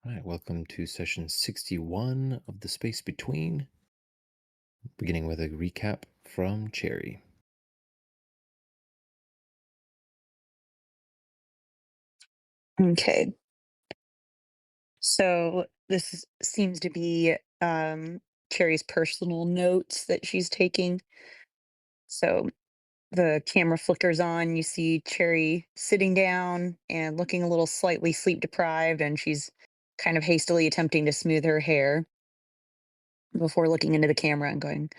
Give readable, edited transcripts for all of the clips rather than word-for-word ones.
All right, welcome to session 61 of The Space Between, beginning with a recap from Cherry. Okay. So seems to be Cherry's personal notes that she's taking. So the camera flickers on. You see Cherry sitting down and looking a little slightly sleep deprived, and she's kind of hastily attempting to smooth her hair before looking into the camera and going,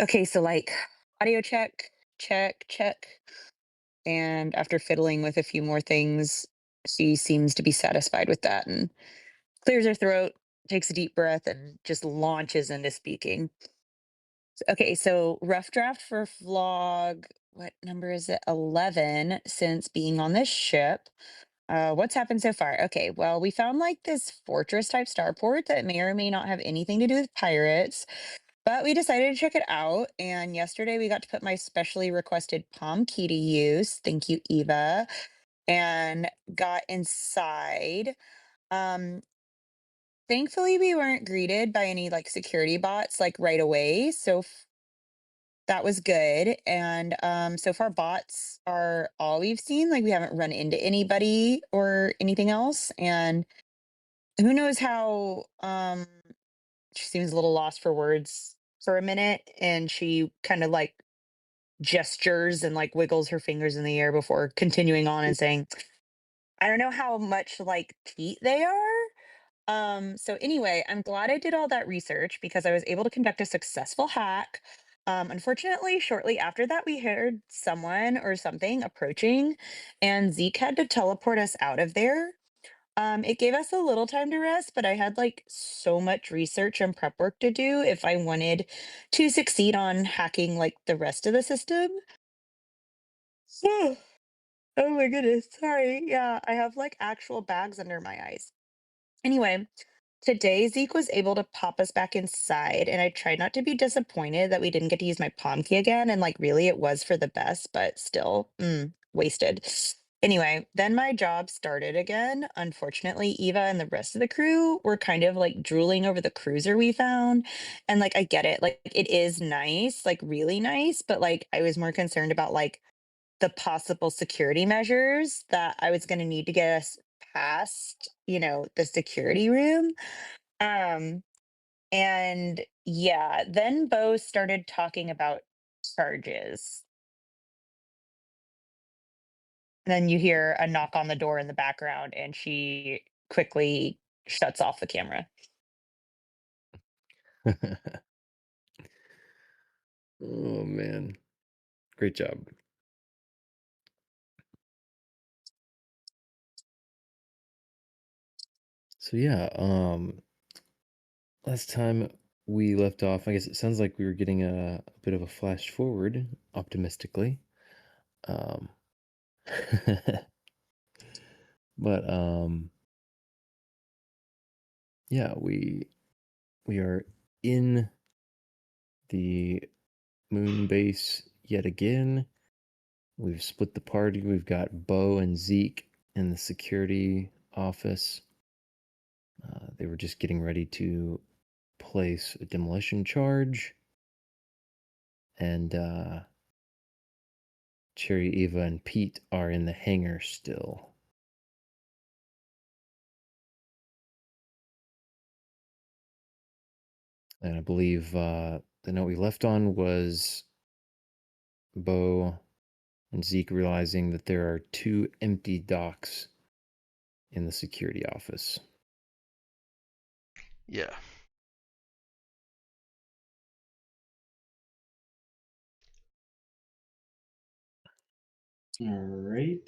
okay, so like audio check, check, check. And after fiddling with a few more things, she seems to be satisfied with that and clears her throat, takes a deep breath, and just launches into speaking. Okay, so rough draft for vlog. What number is it? 11 since being on this ship. What's happened so far? Okay, well, we found like this fortress type starport that may or may not have anything to do with pirates, but we decided to check it out. And yesterday we got to put my specially requested palm key to use. Thank you, Eva. And got inside. Um, Thankfully, we weren't greeted by any like security bots like right away. That was good. And so far, bots are all we've seen. Like we haven't run into anybody or anything else. And who knows how she seems a little lost for words for a minute. And she kind of like gestures and like wiggles her fingers in the air before continuing on and saying, I don't know how much like Pete they are. So anyway, I'm glad I did all that research because I was able to conduct a successful hack. Unfortunately, shortly after that, we heard someone or something approaching, and Zeke had to teleport us out of there. It gave us a little time to rest, but I had like so much research and prep work to do if I wanted to succeed on hacking like the rest of the system. Oh my goodness, sorry. Yeah, I have like actual bags under my eyes. Anyway, today, Zeke was able to pop us back inside, and I tried not to be disappointed that we didn't get to use my palm key again. And like, really, it was for the best, but still, wasted. Anyway, then my job started again. Unfortunately, Eva and the rest of the crew were kind of like drooling over the cruiser we found. And like, I get it, like, it is nice, like, really nice, but like, I was more concerned about like the possible security measures that I was going to need to get us past, the security room. Um, and yeah, then Bo started talking about charges. Then you hear a knock on the door in the background, and she quickly shuts off the camera. Oh man, great job. So yeah, last time we left off, I guess it sounds like we were getting a bit of a flash forward, optimistically. Um, but yeah, we are in the moon base yet again. We've split the party. We've got Bo and Zeke in the security office. They were just getting ready to place a demolition charge. And Cherry, Eva, and Pete are in the hangar still. And I believe the note we left on was Bo and Zeke realizing that there are 2 empty docks in the security office. Yeah. All right.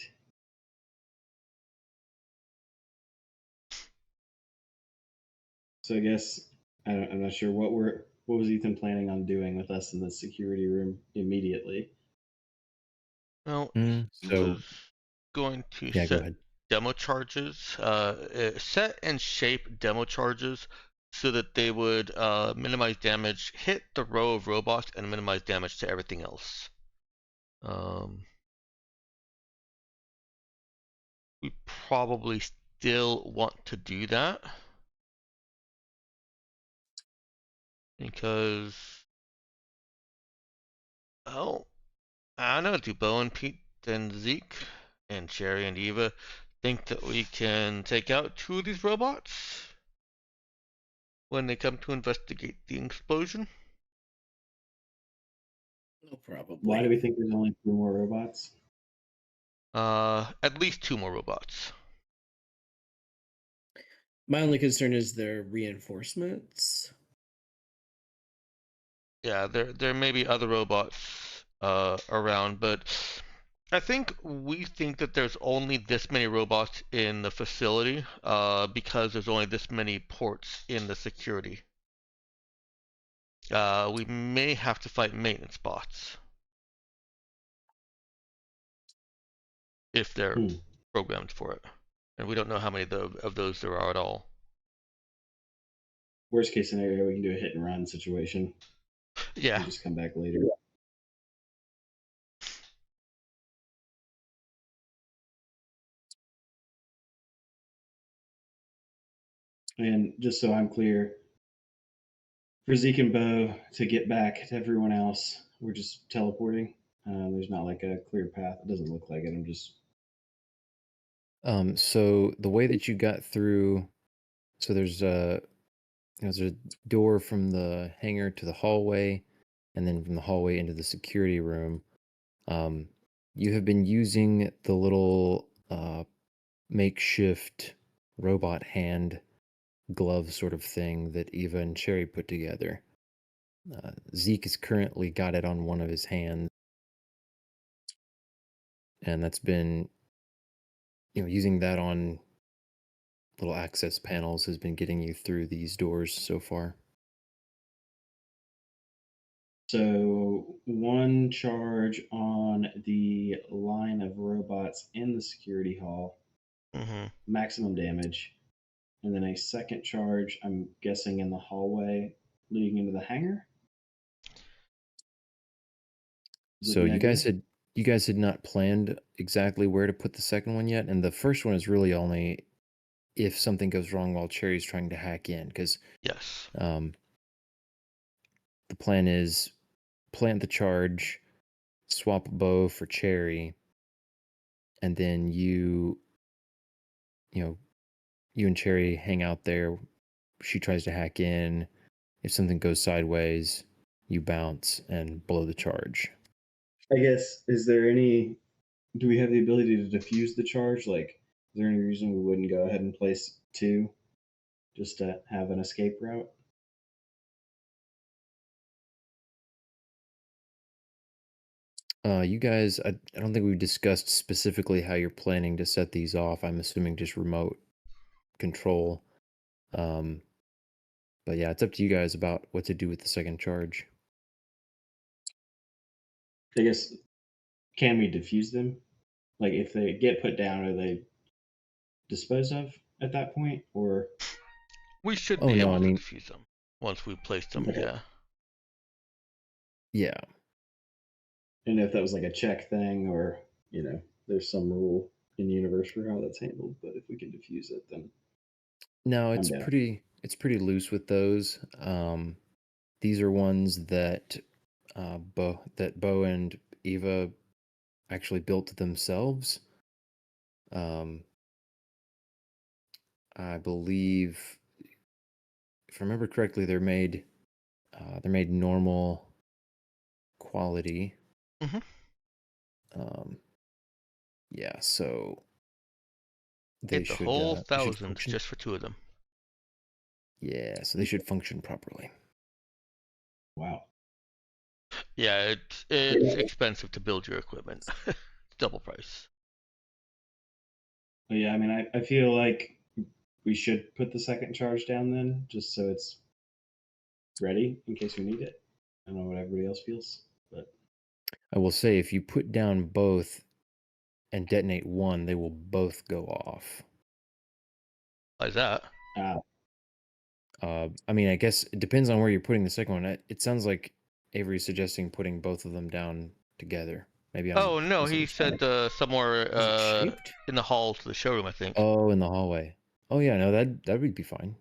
So I guess I'm not sure what was Ethan planning on doing with us in the security room immediately. Well, he So, was going to yeah, go set ahead. demo charges, set and shape demo charges so that they would minimize damage, hit the row of robots, and minimize damage to everything else. We probably still want to do that. Because, oh, I don't know, do Bo and Pete and Zeke and Cherry and Eva think that we can take out 2 of these robots when they come to investigate the explosion? No, probably. Why do we think there's only 2 more robots? At least 2 more robots. My only concern is their reinforcements. Yeah, there may be other robots around, but I think we think that there's only this many robots in the facility because there's only this many ports in the security. We may have to fight maintenance bots if they're programmed for it, and we don't know how many of those there are at all. Worst case scenario, we can do a hit and run situation. Yeah. And just come back later. And just so I'm clear, for Zeke and Bo to get back to everyone else, we're just teleporting. There's not like a clear path. It doesn't look like it. I'm just. So the way that you got through, so there's a door from the hangar to the hallway, and then from the hallway into the security room. You have been using the little makeshift robot hand glove sort of thing that Eva and Cherry put together. Zeke has currently got it on one of his hands, and that's been, using that on little access panels has been getting you through these doors so far. So 1 charge on the line of robots in the security hall, maximum damage, and then a second charge, I'm guessing, in the hallway leading into the hangar. So you guys had not planned exactly where to put the second one yet, and the first one is really only if something goes wrong while Cherry's trying to hack in, because yes, the plan is plant the charge, swap Bo for Cherry, and then you and Cherry hang out there. She tries to hack in. If something goes sideways, you bounce and blow the charge. I guess, do we have the ability to defuse the charge? Like, is there any reason we wouldn't go ahead and place 2 just to have an escape route? You guys, I don't think we've discussed specifically how you're planning to set these off. I'm assuming just remote control. But yeah, it's up to you guys about what to do with the second charge. I guess, can we defuse them? Like, if they get put down, are they disposed of at that point? Or we should be able to defuse them once we place them. Okay. Yeah. And if that was like a check thing, or there's some rule in the universe for how that's handled, but if we can defuse it, then No, I'm down. it's pretty loose with those. These are ones that Bo and Eva actually built themselves. I believe, if I remember correctly, they're made normal quality. Yeah, so they should the whole thousands function just for 2 of them. Yeah, so they should function properly. Wow. Yeah, it's expensive to build your equipment. Double price. But yeah, I mean, I feel like we should put the second charge down then, just so it's ready in case we need it. I don't know what everybody else feels, but I will say, if you put down both and detonate one, they will both go off. Why is that? I mean, I guess it depends on where you're putting the second one. It sounds like Avery's suggesting putting both of them down together. Maybe I'm Oh no, he misunderstanding. said somewhere Is it shaped? in the hall to the showroom, I think. Oh, in the hallway. Oh yeah, no, that would be fine.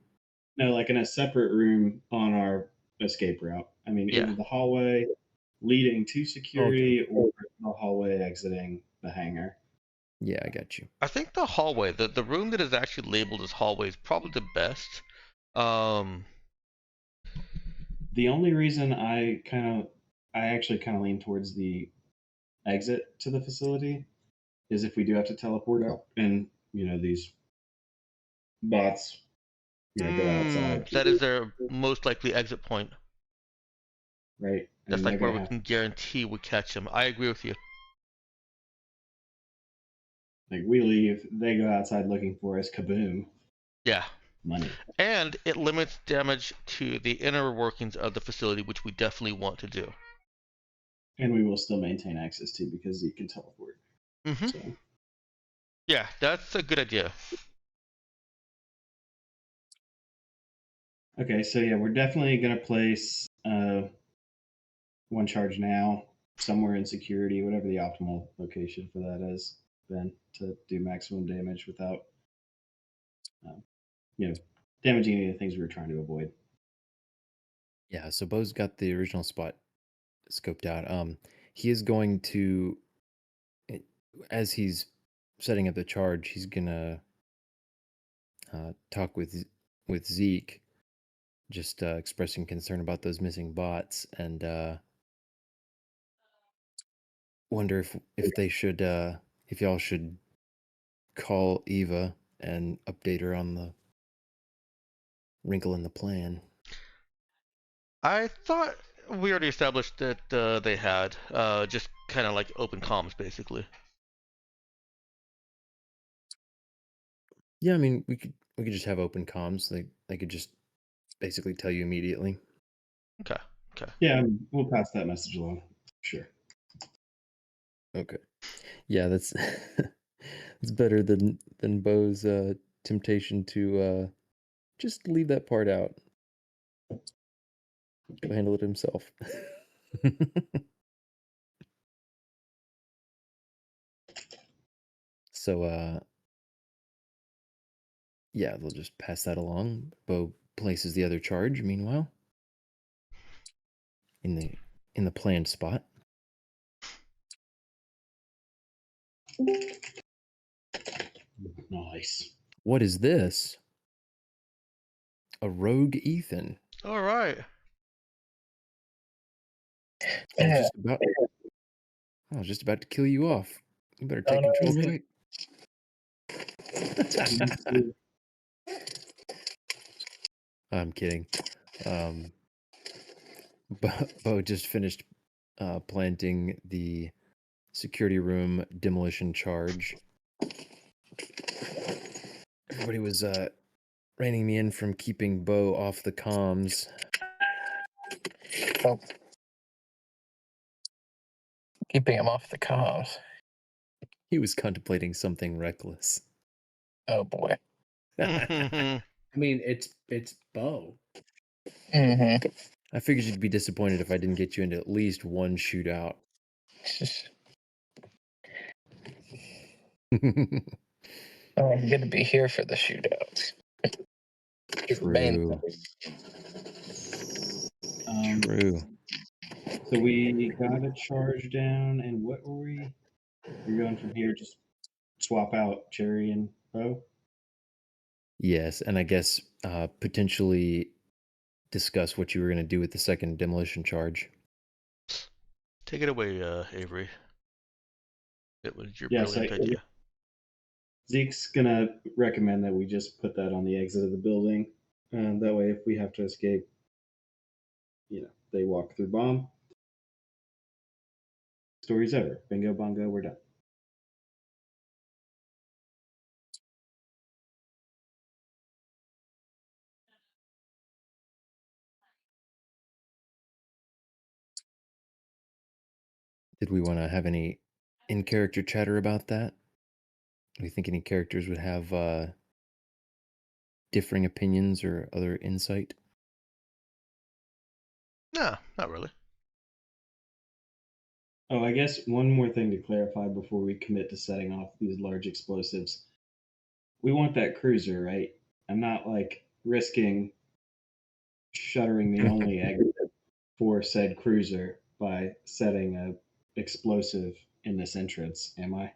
No, like in a separate room on our escape route. I mean, Yeah. either the hallway leading to Okay. security or the hallway exiting the hangar. Yeah, I got you. I think the hallway, the room that is actually labeled as hallway is probably the best. The only reason I actually kind of lean towards the exit to the facility is if we do have to teleport out and these bots go outside, That is their most likely exit point. right? That's And they're like where gonna we have can guarantee we catch them. I agree with you. like we leave, they go outside looking for us, kaboom, Yeah. money. And it limits damage to the inner workings of the facility, which we definitely want to do. And we will still maintain access to because you can teleport. Mm-hmm. So Yeah, that's a good idea. okay, so yeah, we're definitely gonna place one charge now somewhere in security, whatever the optimal location for that is, then to do maximum damage without um, damaging any of the things we were trying to avoid. Yeah, so Bo's got the original spot scoped out. He is going to, eh, as he's setting up the charge, he's gonna talk with Zeke, just expressing concern about those missing bots, and wonder if they should if y'all should call Eva and update her on the wrinkle in the plan. I thought we already established that they had just kind of like open comms, basically. Yeah, I mean we could just have open comms. They could just basically tell you immediately. Okay. Okay. Yeah, we'll pass that message along. Sure. Okay. Yeah, that's it's better than Bo's temptation to just leave that part out. Go handle it himself. So yeah, they'll just pass that along. Bo places the other charge meanwhile in the planned spot. Nice. What is this? A rogue Ethan. All right. I was just about to kill you off. You better take control quick. I'm kidding. Bo just finished planting the security room demolition charge. Everybody was reining me in from keeping Bo off the comms. Oh. Keeping him off the comms. He was contemplating something reckless. Oh boy. I mean, it's Bo. Mm-hmm. I figured you'd be disappointed if I didn't get you into at least one shootout. Oh, I'm gonna be here for the shootouts. True. True. So we got a charge down, and what were we? We're going from here, just swap out Cherry and Bo. Yes, and I guess potentially discuss what you were going to do with the second demolition charge. Take it away, Avery. It was your Yes, brilliant idea. Zeke's gonna recommend that we just put that on the exit of the building. That way, if we have to escape, they walk through bomb. Story's over. Bingo bongo, we're done. Did we want to have any in-character chatter about that? Do you think any characters would have differing opinions or other insight? No, not really. Oh, I guess one more thing to clarify before we commit to setting off these large explosives. We want that cruiser, right? I'm not like risking shuttering the only exit for said cruiser by setting a explosive in this entrance, am I?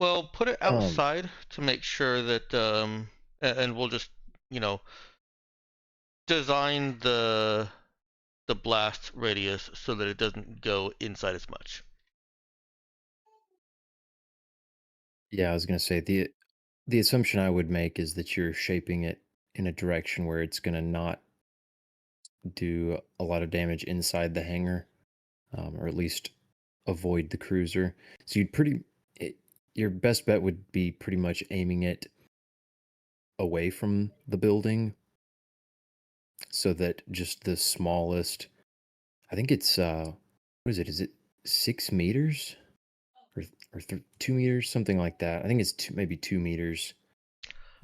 Well, put it Um, outside to make sure that, and we'll just, you know, design the blast radius so that it doesn't go inside as much. yeah, I was gonna say the assumption I would make is that you're shaping it in a direction where it's gonna not do a lot of damage inside the hangar, or at least avoid the cruiser. So your best bet would be pretty much aiming it away from the building so that just the smallest, I think it's what is it? Is it 6 meters or 2 meters, something like that? I think it's maybe 2 meters,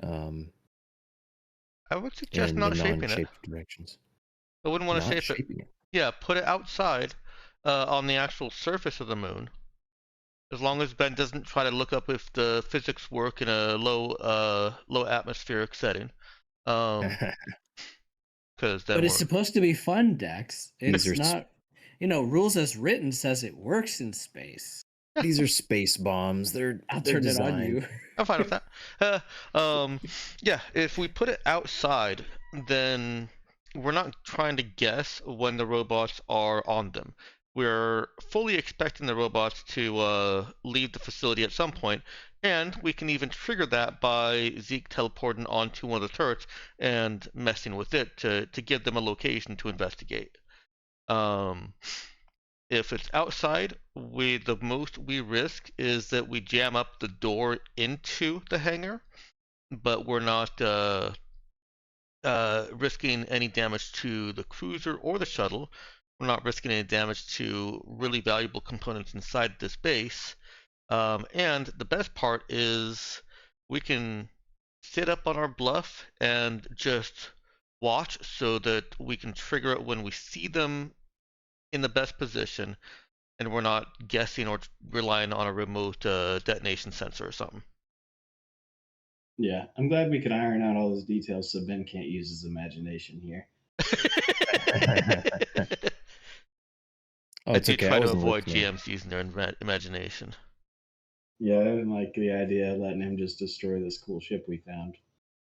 um, I would suggest in the not shaping it. non-shaped directions. I wouldn't want to Not shape it. shaping it. Yeah, put it outside, on the actual surface of the moon. As long as Ben doesn't try to look up if the physics work in a low atmospheric setting. Because then But it's we're supposed to be fun, Dex. These It's are not, rules as written says it works in space. these are space bombs. I'll They're turn it on designed. you. I'm fine with that. Yeah, if we put it outside, then we're not trying to guess when the robots are on them. We're fully expecting the robots to leave the facility at some point, and we can even trigger that by Zeke teleporting onto one of the turrets and messing with it to give them a location to investigate. Um, if it's outside, the most we risk is that we jam up the door into the hangar, but we're not risking any damage to the cruiser or the shuttle. We're not risking any damage to really valuable components inside this base. And the best part is we can sit up on our bluff and just watch so that we can trigger it when we see them in the best position and we're not guessing or relying on a remote detonation sensor or something. Yeah, I'm glad we could iron out all those details so Ben can't use his imagination here. Oh, I it's do okay. I try to wasn't avoid listening. GMs using their imagination. Yeah, I didn't like the idea of letting him just destroy this cool ship we found.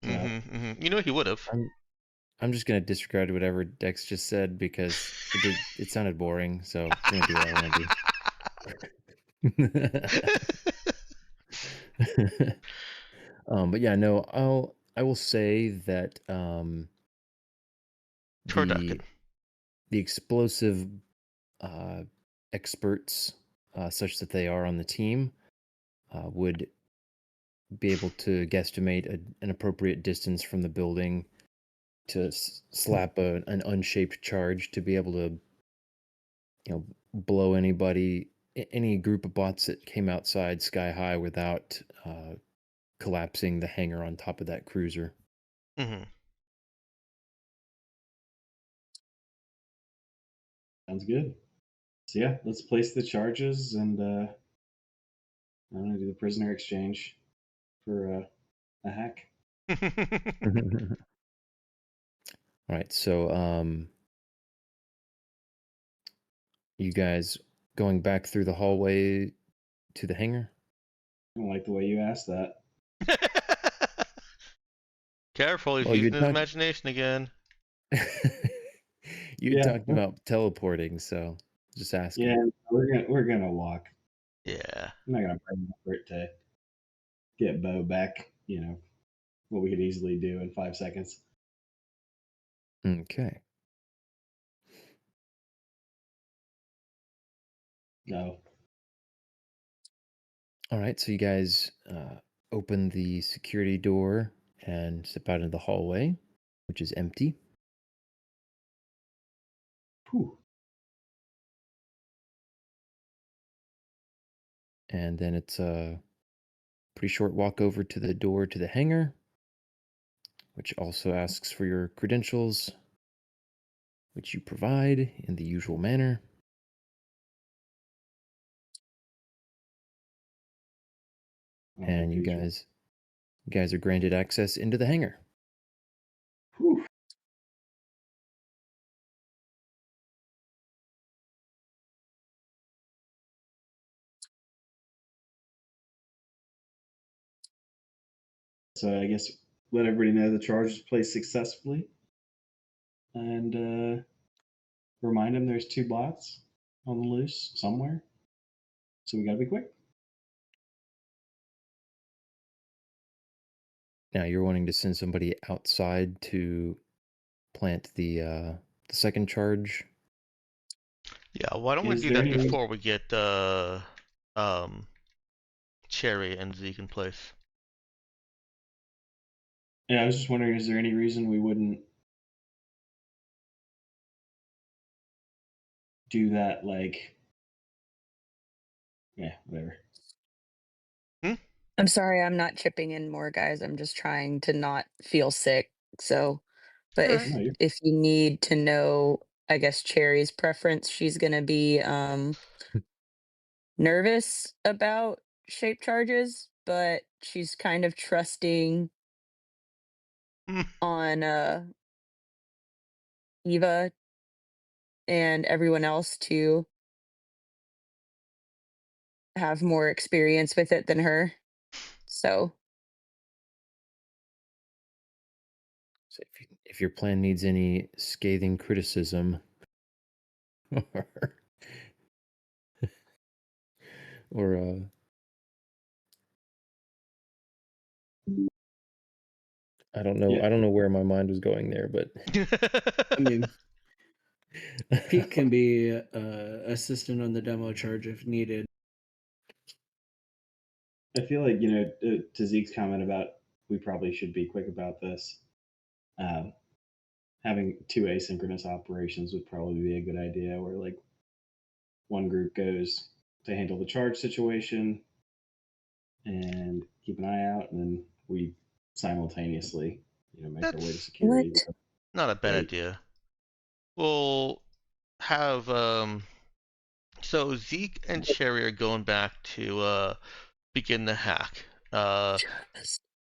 So, You know he would have. I'm just gonna disregard whatever Dex just said because it sounded boring. So I'm gonna do what I want to do. But yeah, no, I will say that Turducken. the explosive uh, experts, such that they are on the team, would be able to guesstimate an appropriate distance from the building to slap an unshaped charge to be able to, blow any group of bots that came outside sky high without collapsing the hangar on top of that cruiser. Mm-hmm. sounds good. So yeah, let's place the charges and I'm gonna do the prisoner exchange for a hack. All right, so you guys going back through the hallway to the hangar? I don't like the way you asked that. Careful, he's Well, using his imagination again. you Yeah, talked about teleporting, so just asking. yeah, we're gonna walk. Yeah. I'm not gonna pay for it to get Bo back. What we could easily do in 5 seconds. Okay. No. All right, so you guys open the security door and step out into the hallway, which is empty. Whew. And then it's a pretty short walk over to the door to the hangar, which also asks for your credentials, which you provide in the usual manner. And you guys are granted access into the hangar. Whew. So I guess let everybody know the charge was placed successfully, and remind them there's 2 bots on the loose somewhere. So we gotta be quick. Now you're wanting to send somebody outside to plant the second charge. Yeah, why don't we Is do there that any reason? before we get Cherry and Zeke in place? Yeah, I was just wondering, is there any reason we wouldn't do that? Like, yeah, whatever. I'm sorry, I'm not chipping in more, guys. I'm just trying to not feel sick. So, but Alright. No, if you need to know, I guess Cherry's preference, she's gonna be nervous about shape charges, but she's kind of trusting on Eva and everyone else to have more experience with it than her. So, So if your plan needs any scathing criticism or I don't know. Yeah. I don't know where my mind was going there, but I mean, Pete can be assistant on the demo charge if needed. I feel like, to Zeke's comment about we probably should be quick about this, having 2 asynchronous operations would probably be a good idea, where like one group goes to handle the charge situation and keep an eye out, and then we simultaneously, make our way to That's security. what? not a bad Wait. idea. We'll have so Zeke and Cherry are going back to begin the hack.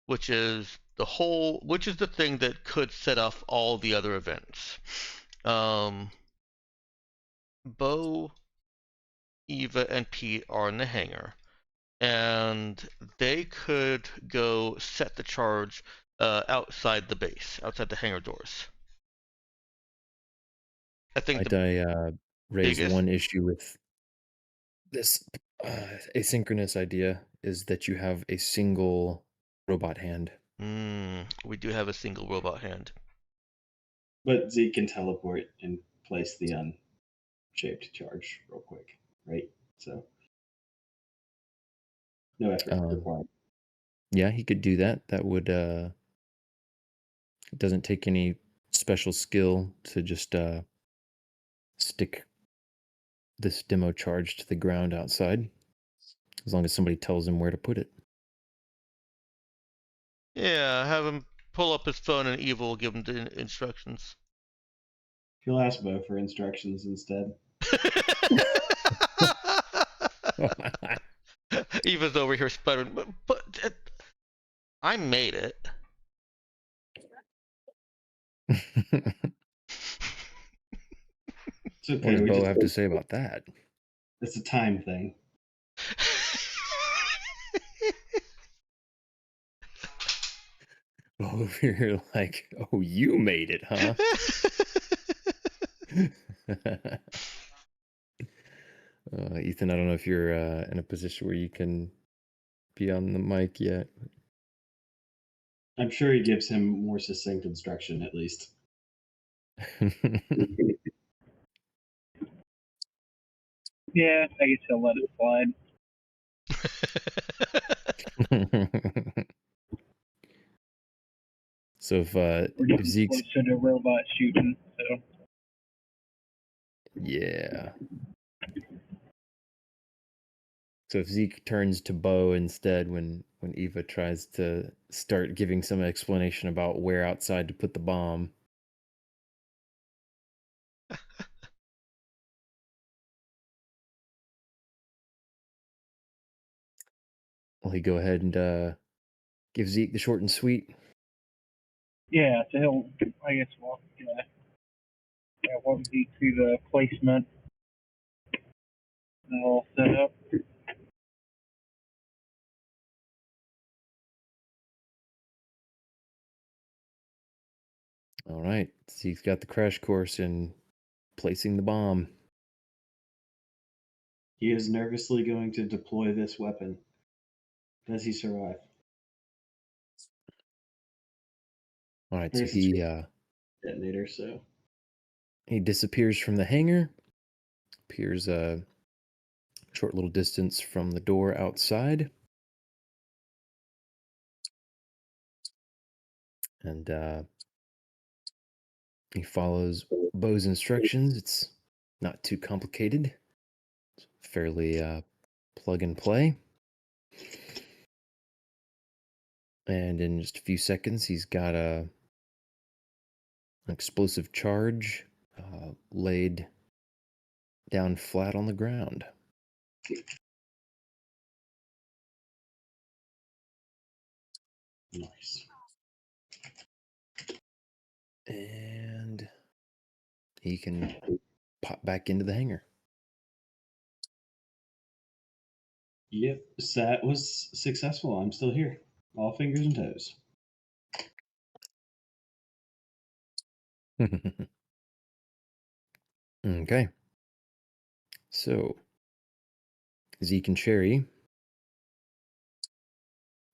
Which is the thing that could set off all the other events. Bo, Eva, and Pete are in the hangar, and they could go set the charge outside the base, outside the hangar doors. I think might the I raise biggest. one issue with this asynchronous idea is that you have a single robot hand. We do have a single robot hand. But Zeke can teleport and place the unshaped charge real quick, right? So no effort required. Yeah, he could do that. That would it doesn't take any special skill to just stick this demo charge to the ground outside, as long as somebody tells him where to put it. Yeah, have him pull up his phone and Eva will give him the instructions. He'll ask Bo for instructions instead. Eva's over here sputtering, but I made it. It's okay. What does We Bo just have to say about that? it's a time thing. Oh, you're like, oh, you made it, huh? Ethan, I don't know if you're in a position where you can be on the mic yet. I'm sure he gives him more succinct instruction, at least. Yeah, I guess he'll let it slide. So if We're getting Zeke's, closer to robot shooting, so yeah. So if Zeke turns to Bo instead when Eva tries to start giving some explanation about where outside to put the bomb. will he go ahead and give Zeke the short and sweet? Yeah, so he'll, I guess, walk Zeke through the placement and all set up. All right, Zeke's got the crash course in placing the bomb. He is nervously going to deploy this weapon. Does he survive? All right, so he detonator, so he disappears from the hangar, appears a short little distance from the door outside, and he follows Bo's instructions. It's not too complicated. It's fairly plug and play. And in just a few seconds, he's got an explosive charge laid down flat on the ground. Nice. And he can pop back into the hangar. Yep, that was successful. I'm still here. All fingers and toes. Okay. So, Zeke and Cherry,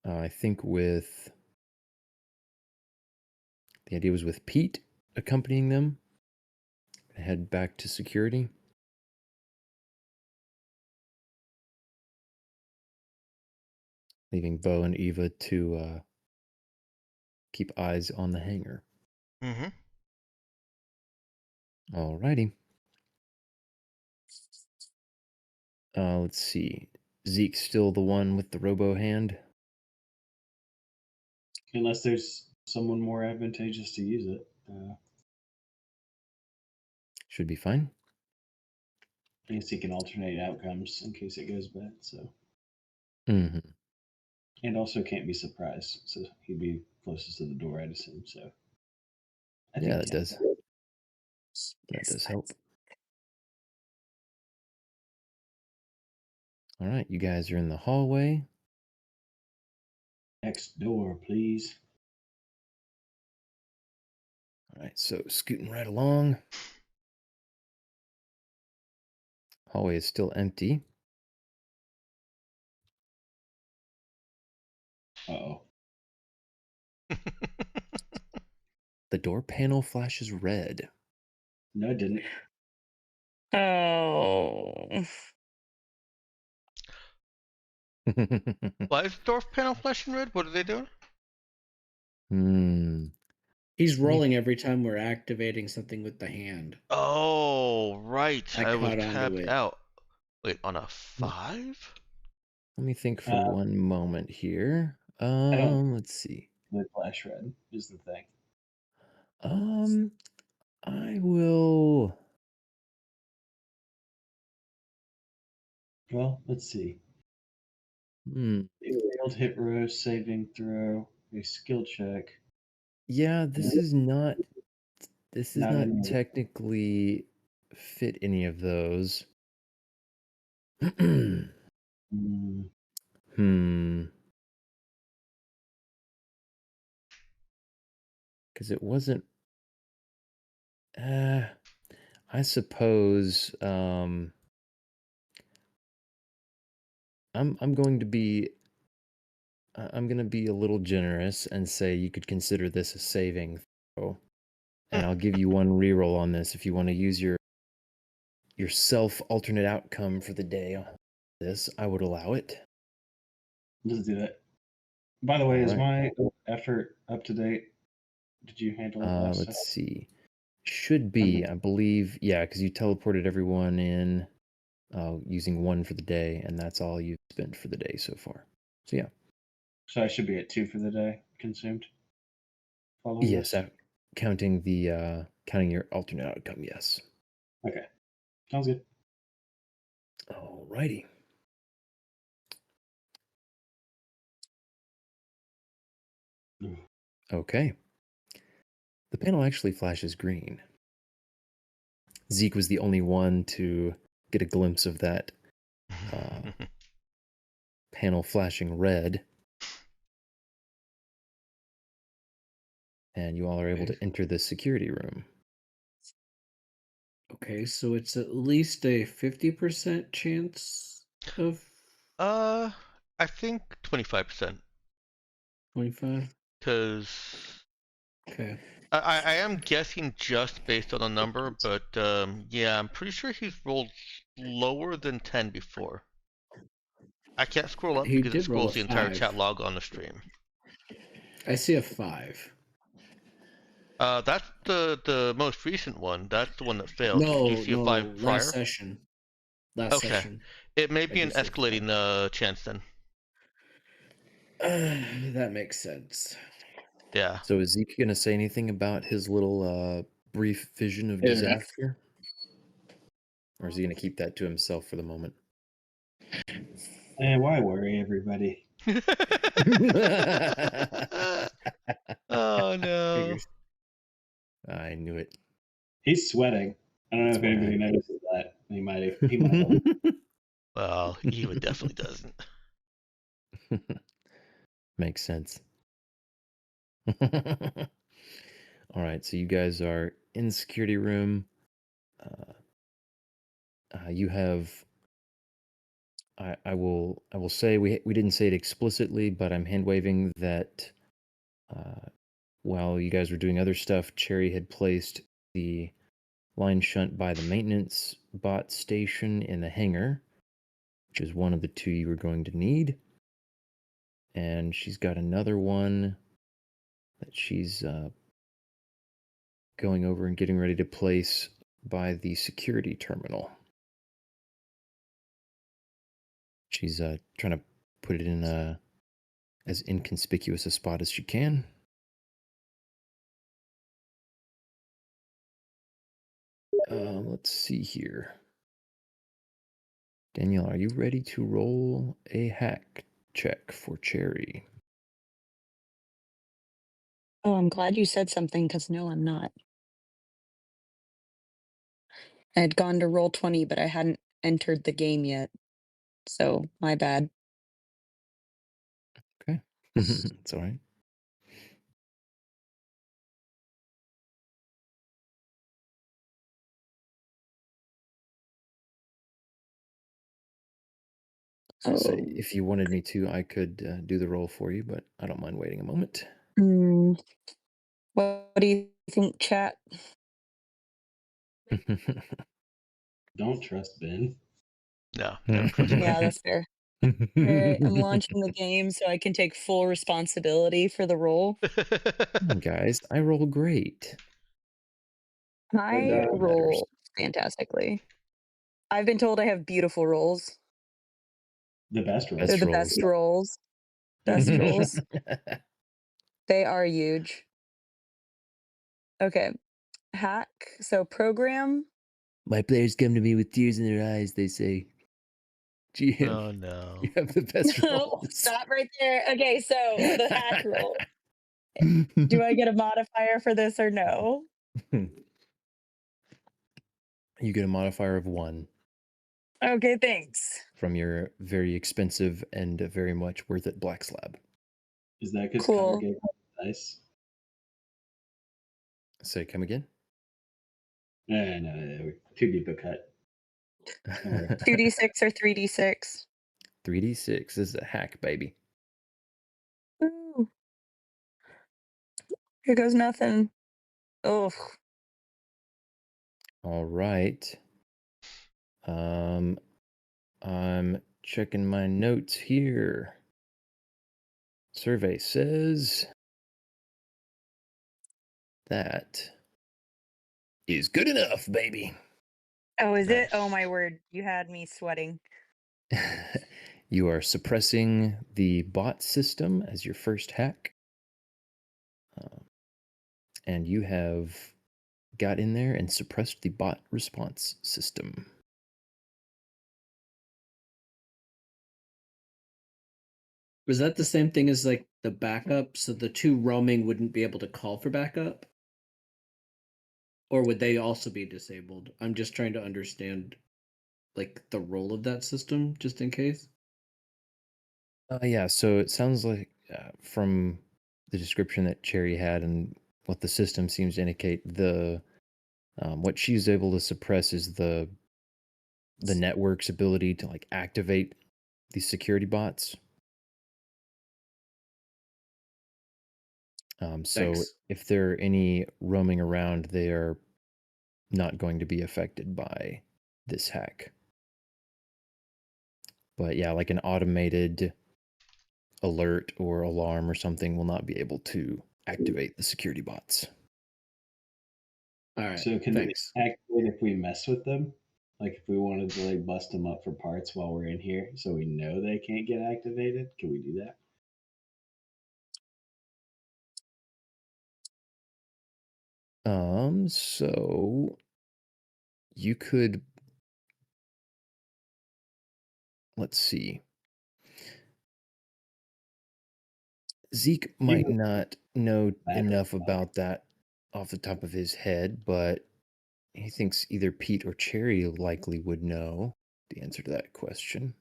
I think the idea was with Pete accompanying them, head back to security. Leaving Bo and Eva to keep eyes on the hangar. Mm-hmm. Alrighty. Let's see. Zeke's still the one with the robo hand. Unless there's someone more advantageous to use it. Should be fine. I guess he can alternate outcomes in case it goes bad. So. Mm-hmm. And also can't be surprised. So he'd be closest to the door, I'd assume. So. Yeah, that does. That does help. All right, you guys are in the hallway. Next door, please. All right, so scooting right along. Hallway is still empty. Uh-oh. The door panel flashes red. No, it didn't. Oh. Why is the door panel flashing red? What are they doing? He's rolling every time we're activating something with the hand. Oh, right. I was caught onto tapped it. out. Wait, on a 5? Let me think for one moment here. Let's see. The flash red is the thing. I will. Well, let's see. A failed hit row, saving throw, a skill check. Yeah, this is not Not technically fit any of those. Because it wasn't. I suppose. I'm going to be. I'm going to be a little generous and say you could consider this a saving throw, and I'll give you one reroll on this if you want to use your self alternate outcome for the day on this. I would allow it. Let's do that. By the way, All is right. my effort up to date? Did you handle it last time? Let's see. Should be, I believe, yeah, because you teleported everyone in using 1 for the day, and that's all you've spent for the day so far. So yeah. So I should be at 2 for the day consumed. Following Yes, this? counting your alternate outcome. Yes. Okay, sounds good. Alrighty. Okay. The panel actually flashes green. Zeke was the only one to get a glimpse of that panel flashing red. And you all are able to enter the security room. Okay, so it's at least a 50% chance of I think 25%. 25. Because Okay. I am guessing just based on a number, but yeah, I'm pretty sure he's rolled lower than 10 before. I can't scroll up He because it did roll scrolls a the entire 5. chat log on the stream. I see a 5. That's the most recent one. That's the one that failed. Did you see a 5 prior? Last session. Last Okay. session. It may I be an did see a escalating chance then. That makes sense. Yeah. So is Zeke going to say anything about his little brief vision of Yeah. disaster? Or is he going to keep that to himself for the moment? Why worry, everybody? Oh no. Figures. I knew it. He's sweating. I don't know if anybody notices that. He might. He might. Well, Eva definitely doesn't. Makes sense. All right, so you guys are in the security room. You have. I will say we didn't say it explicitly, but I'm hand waving that while you guys were doing other stuff, Cherry had placed the line shunt by the maintenance bot station in the hangar, which is one of the 2 you were going to need. And she's got another one that she's going over and getting ready to place by the security terminal. She's trying to put it in as inconspicuous a spot as she can. Let's see here. Danielle, are you ready to roll a hack check for Cherry? Oh, I'm glad you said something because no, I'm not. I had gone to roll 20, but I hadn't entered the game yet. So my bad. Okay. It's all right. So say, Oh. if you wanted me to, I could do the roll for you, but I don't mind waiting a moment. What do you think, chat? Don't trust Ben. No, never trust Yeah, Ben. that's fair. All right, I'm launching the game so I can take full responsibility for the role. Come on, guys, I roll great. I roll fantastically. I've been told I have beautiful rolls. The best role. They're the rolls. best rolls. Best rolls. They are huge. Okay. Hack. So program. My players come to me with tears in their eyes, they say. GM, Oh no. you have the best rolls. Stop right there. Okay, so the hack roll. Do I get a modifier for this or no? You get a modifier of 1 Okay, thanks. from your very expensive and very much worth it black slab. Is that because Cool. Connor gave up dice? Say, come again? No. Too deep a cut. 2d6 or 3d6? 3d6. This is a hack, baby. Ooh. Here goes nothing. Oh. All right. I'm checking my notes here. Survey says that is good enough, baby. Oh, is it? Oh Nice. my word. You had me sweating. You are suppressing the bot system as your first hack. And you have got in there and suppressed the bot response system. Was that the same thing as like the backup, so the two roaming wouldn't be able to call for backup? Or would they also be disabled? I'm just trying to understand like the role of that system, just in case. Yeah, so it sounds like from the description that Cherry had and what the system seems to indicate, the what she's able to suppress is the network's ability to like activate these security bots. So Thanks. if there are any roaming around, they are not going to be affected by this hack. But yeah, like an automated alert or alarm or something will not be able to activate the security bots. All right. So can Thanks. they activate if we mess with them? Like if we wanted to like bust them up for parts while we're in here, so we know they can't get activated, can we do that? So you could, let's see. Zeke might Even not know battery enough life. about that off the top of his head, but he thinks either Pete or Cherry likely would know the answer to that question.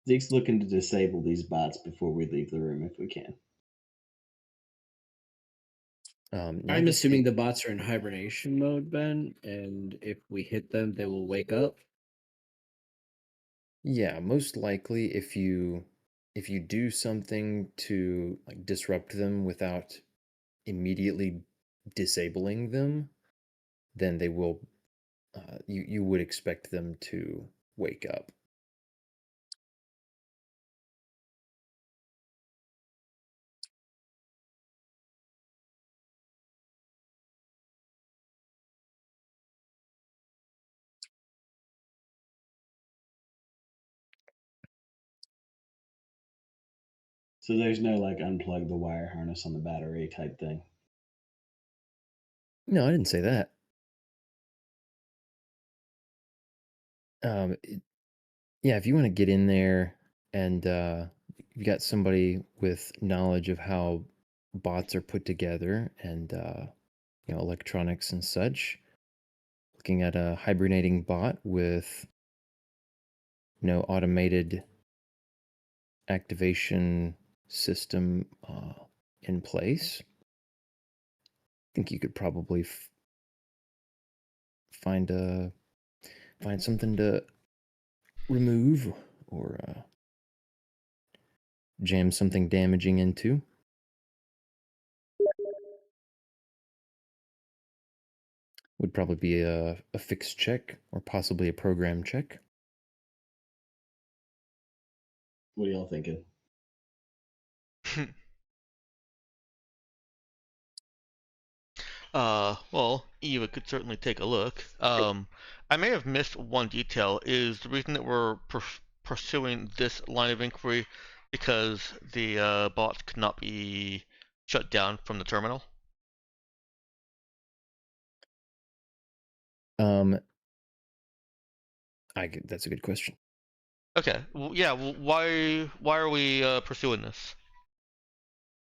Zeke's looking to disable these bots before we leave the room if we can. Not I'm assuming disable. the bots are in hibernation mode, Ben, and if we hit them, they will wake up. Yeah, most likely if you do something to like disrupt them without immediately disabling them, then they will you would expect them to wake up. So there's no like unplug the wire harness on the battery type thing. No, I didn't say that. Yeah, if you want to get in there and you've got somebody with knowledge of how bots are put together and electronics and such, looking at a hibernating bot with no automated activation system in place, I think you could probably find something to remove or jam something damaging into. Would probably be a fix check or possibly a program check. What are y'all thinking? Well, Eva could certainly take a look. I may have missed one detail. Is the reason that we're pursuing this line of inquiry because the bots could not be shut down from the terminal? That's a good question. Okay. Well, yeah. Well, why are we pursuing this?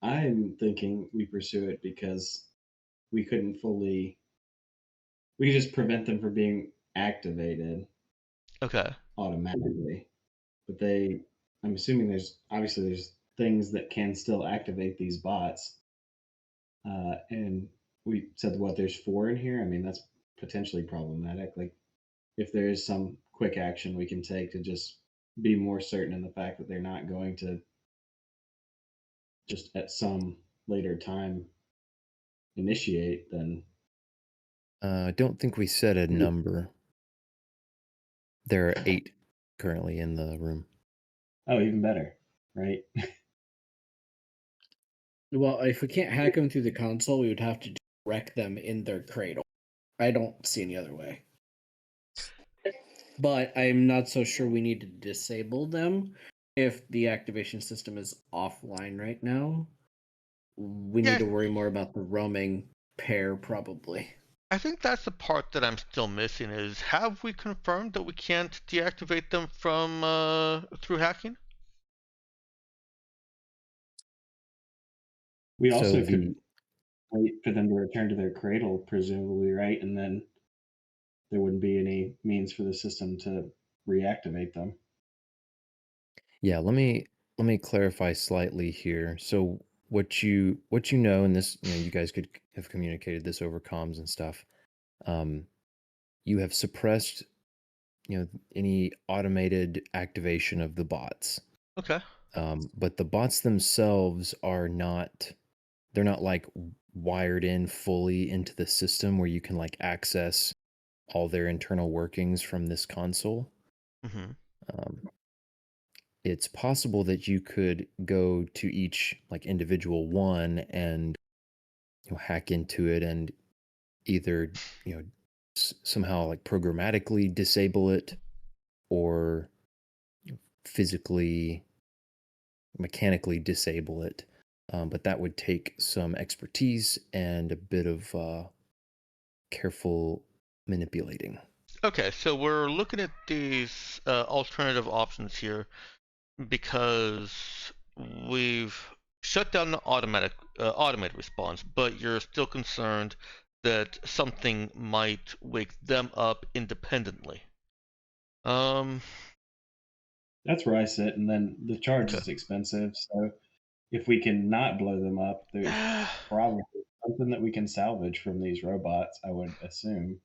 I'm thinking we pursue it because we couldn't fully. We could just prevent them from being activated Okay. automatically, but they. I'm assuming there's things that can still activate these bots, and we said what there's four in here. I mean that's potentially problematic. Like if there is some quick action we can take to just be more certain in the fact that they're not going to just at some later time initiate, then I don't think we set a number. There are 8 currently in the room. oh, even better, right? Well, if we can't hack them through the console, we would have to wreck them in their cradle. I don't see any other way. But I'm not so sure we need to disable them if the activation system is offline right now. We Yeah. need to worry more about the roaming pair, probably. I think that's the part that I'm still missing is have we confirmed that we can't deactivate them from through hacking? We So also the could wait for them to return to their cradle, presumably, right? And then there wouldn't be any means for the system to reactivate them. yeah, let me clarify slightly here. So what you know, and this, you know, you guys could have communicated this over comms and stuff. You have suppressed, you know, any automated activation of the bots. Okay. But the bots themselves are not, they're not like wired in fully into the system where you can like access all their internal workings from this console. Mm-hmm. It's possible that you could go to each like individual one and, you know, hack into it and either, you know, somehow like programmatically disable it or physically, mechanically disable it. But that would take some expertise and a bit of careful manipulating. Okay, so we're looking at these alternative options here because we've shut down the automated response, but you're still concerned that something might wake them up independently. That's where I sit, and then the charge Okay. is expensive. So if we can not blow them up, there's probably something that we can salvage from these robots, I would assume.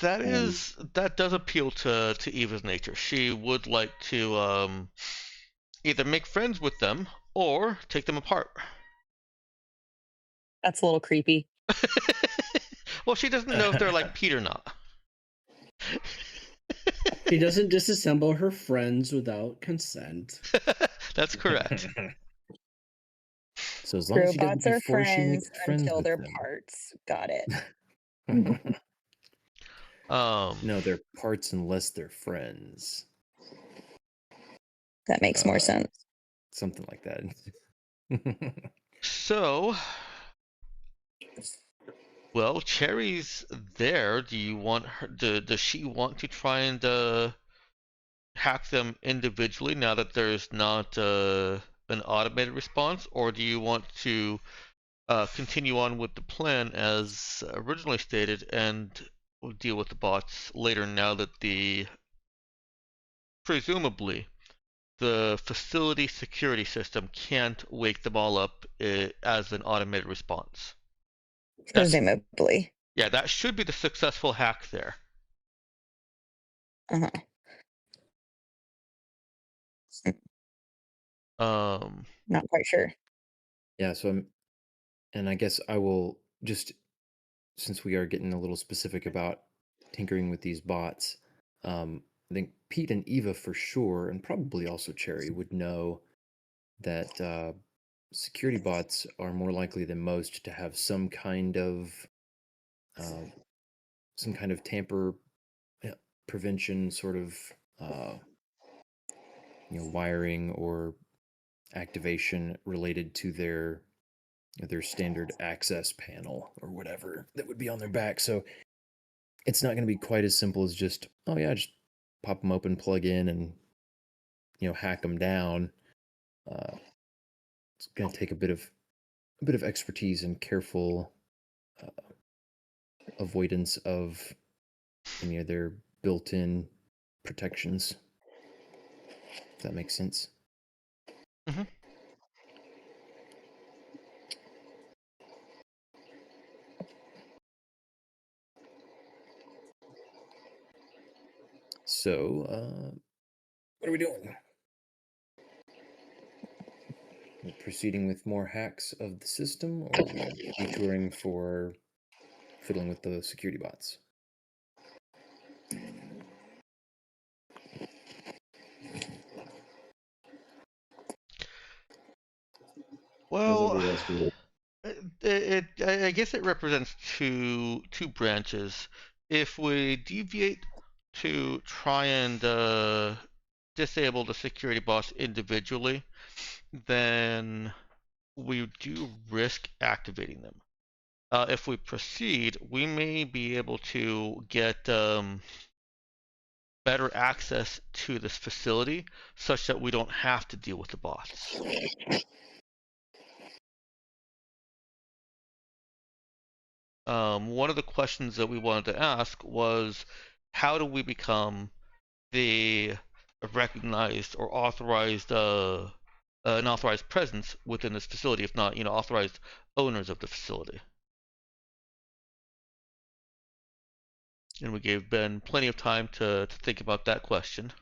That does appeal to Eva's nature. She would like to either make friends with them or take them apart. That's a little creepy. Well, she doesn't know if they're like Pete or not. She doesn't disassemble her friends without consent. That's correct. So as long as she doesn't Robots are before she friends makes friends until with they're them. parts. Got it. No, they're parts unless they're friends. That makes more sense. Something like that. So, well, Cherry's there. Do you want her? Does she want to try and hack them individually now that there's not an automated response, or do you want to continue on with the plan as originally stated and deal with the bots later now that presumably the facility security system can't wake them all up as an automated response? Presumably. Yeah, that should be the successful hack there. Uh-huh. Not quite sure. Yeah, so and I guess I will just, since we are getting a little specific about tinkering with these bots, I think Pete and Eva for sure, and probably also Cherry, would know that security bots are more likely than most to have some kind of tamper prevention sort of wiring or activation related to their standard access panel or whatever that would be on their back. So it's not going to be quite as simple as just, oh yeah, just pop them open, plug in, and hack them down. It's going to take a bit of expertise and careful avoidance of any of their built-in protections. If that makes sense. Mm-hmm. So, what are we doing? We're proceeding with more hacks of the system, or are we detouring for fiddling with the security bots? Well, I guess it represents two branches. If we deviate to try and disable the security bots individually, then we do risk activating them. if we proceed, we may be able to get better access to this facility such that we don't have to deal with the bots. One of the questions that we wanted to ask was, how do we become the recognized or authorized an authorized presence within this facility, if not, authorized owners of the facility? And we gave Ben plenty of time to think about that question.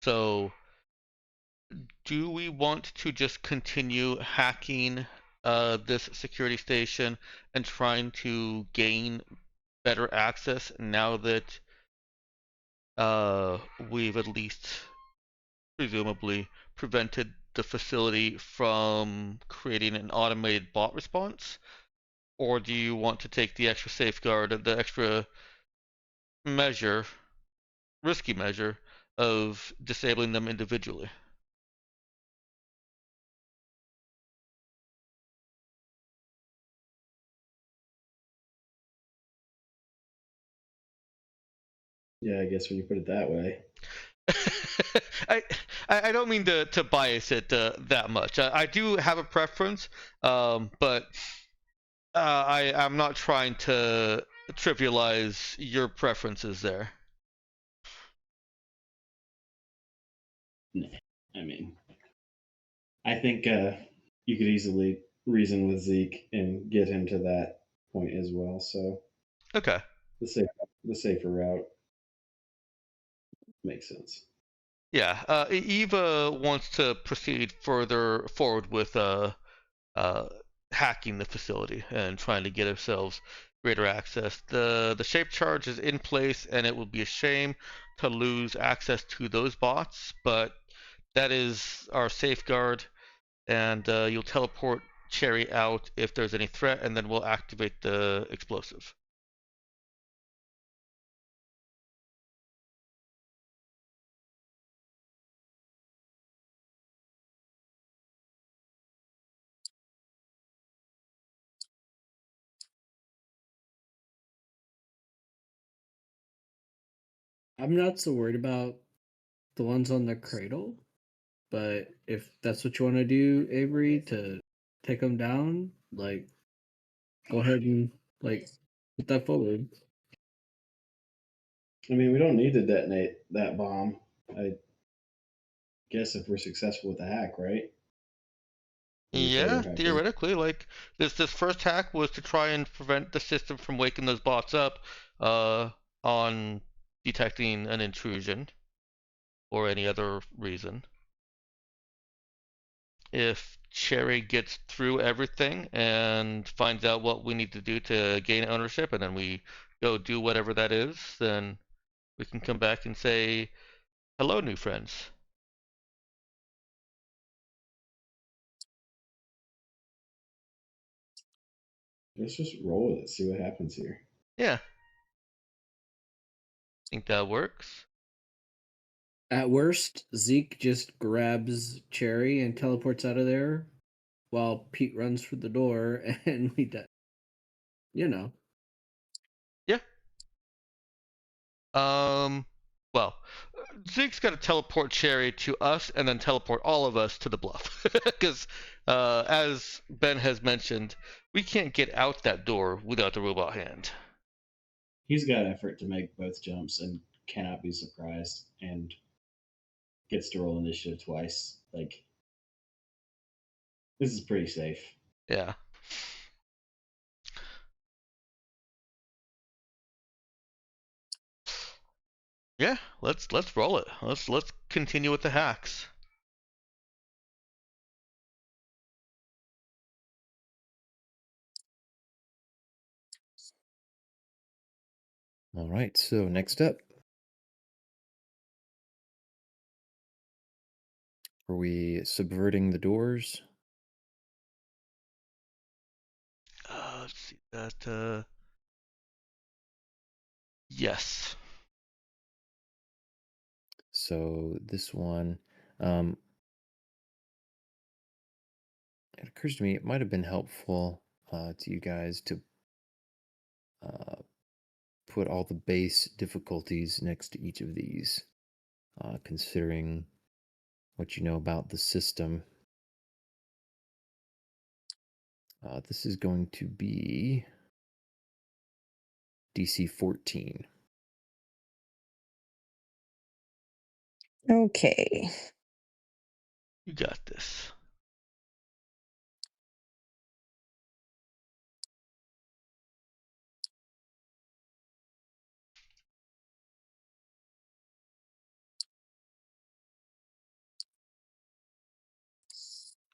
So do we want to just continue hacking this security station and trying to gain better access now that we've at least presumably prevented the facility from creating an automated bot response? Or do you want to take the extra safeguard, the extra risky measure of disabling them individually? Yeah, I guess when you put it that way. I don't mean to bias it that much. I do have a preference, but I'm not trying to trivialize your preferences there. Nah, I mean, I think you could easily reason with Zeke and get him to that point as well. So Okay. the safer route makes sense. Yeah. Eva wants to proceed further forward with hacking the facility and trying to get ourselves greater access. The shape charge is in place, and it would be a shame to lose access to those bots, but that is our safeguard, and you'll teleport Cherry out if there's any threat, and then we'll activate the explosive. I'm not so worried about the ones on the cradle, but if that's what you want to do, Avery, to take them down, like, go ahead and put that forward. I mean, we don't need to detonate that bomb. I guess if we're successful with the hack, right? Yeah, theoretically, like this first hack was to try and prevent the system from waking those bots up on detecting an intrusion or any other reason. If Cherry gets through everything and finds out what we need to do to gain ownership, and then we go do whatever that is, then we can come back and say, hello, new friends. Let's just roll with it, see what happens here. Yeah. Think that works. At worst, Zeke just grabs Cherry and teleports out of there while Pete runs for the door and we die. Yeah. Well, Zeke's got to teleport Cherry to us and then teleport all of us to the bluff. Because, as Ben has mentioned, we can't get out that door without the robot hand. He's got effort to make both jumps and cannot be surprised and gets to roll initiative twice. Like, this is pretty safe. Yeah. Yeah, let's roll it. Let's continue with the hacks. All right, so next up, are we subverting the doors? Let's see that. Yes. So this one, it occurs to me it might have been helpful to you guys to put all the base difficulties next to each of these, considering what you know about the system. This is going to be DC 14. Okay. You got this.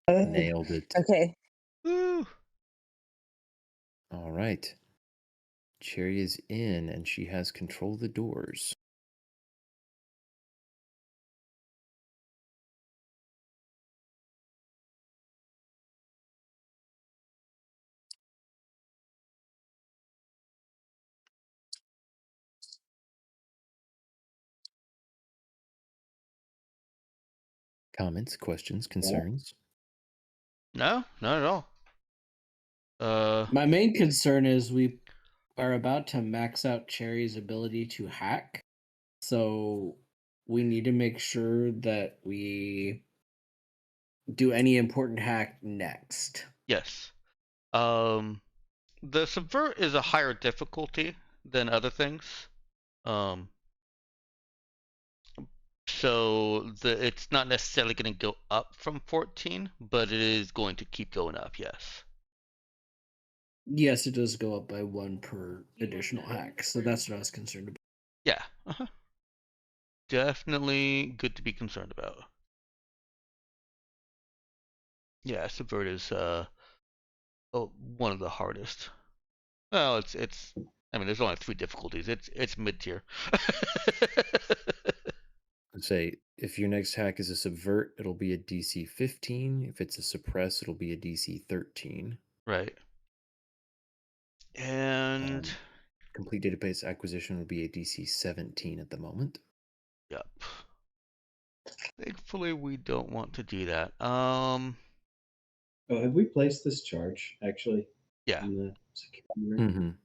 Nailed it. Okay. Woo! All right. Cherry is in, and she has control of the doors. Comments, questions, concerns? No, not at all. My main concern is we are about to max out Cherry's ability to hack. So we need to make sure that we do any important hack next. Yes. The subvert is a higher difficulty than other things. So it's not necessarily going to go up from 14, but it is going to keep going up, yes. Yes, it does go up by 1 per additional hack. So that's what I was concerned about. Yeah. Definitely good to be concerned about. Yeah, subvert is one of the hardest. Well, it's I mean, there's only 3 difficulties. It's mid tier. Say, if your next hack is a subvert, it'll be a DC 15. If it's a suppress, it'll be a DC 13. Right. And complete database acquisition will be a DC 17 at the moment. Yep. Thankfully, we don't want to do that. Oh, have we placed this charge actually? Yeah. In the security room?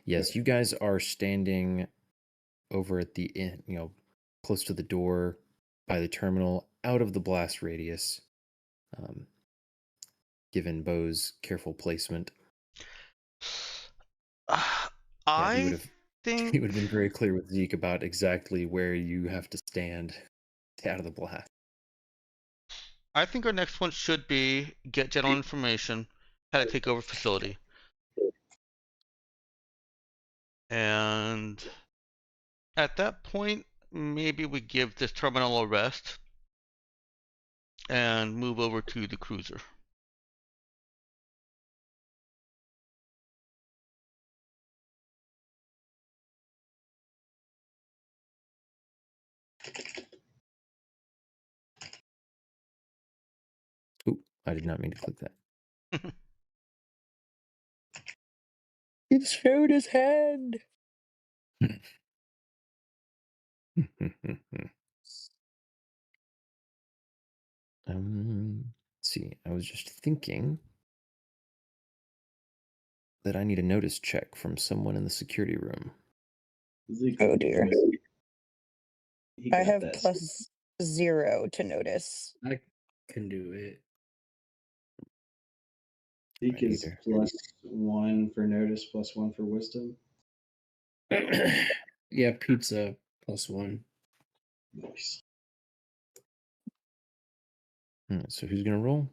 Yes, you guys are standing over at the end, close to the door by the terminal, out of the blast radius. Given Bo's careful placement. I think he would have been very clear with Zeke about exactly where you have to stand out of the blast. I think our next one should be get general information, how to take over facility. And at that point, maybe we give this terminal a rest and move over to the cruiser. Oop, I did not mean to click that. He showed his hand. Let's see. I was just thinking that I need a notice check from someone in the security room. Oh dear. I have that. +0 to notice. I can do it. Zeke is +1 for notice, +1 for wisdom. Yeah, pizza +1. Nice. So who's gonna roll?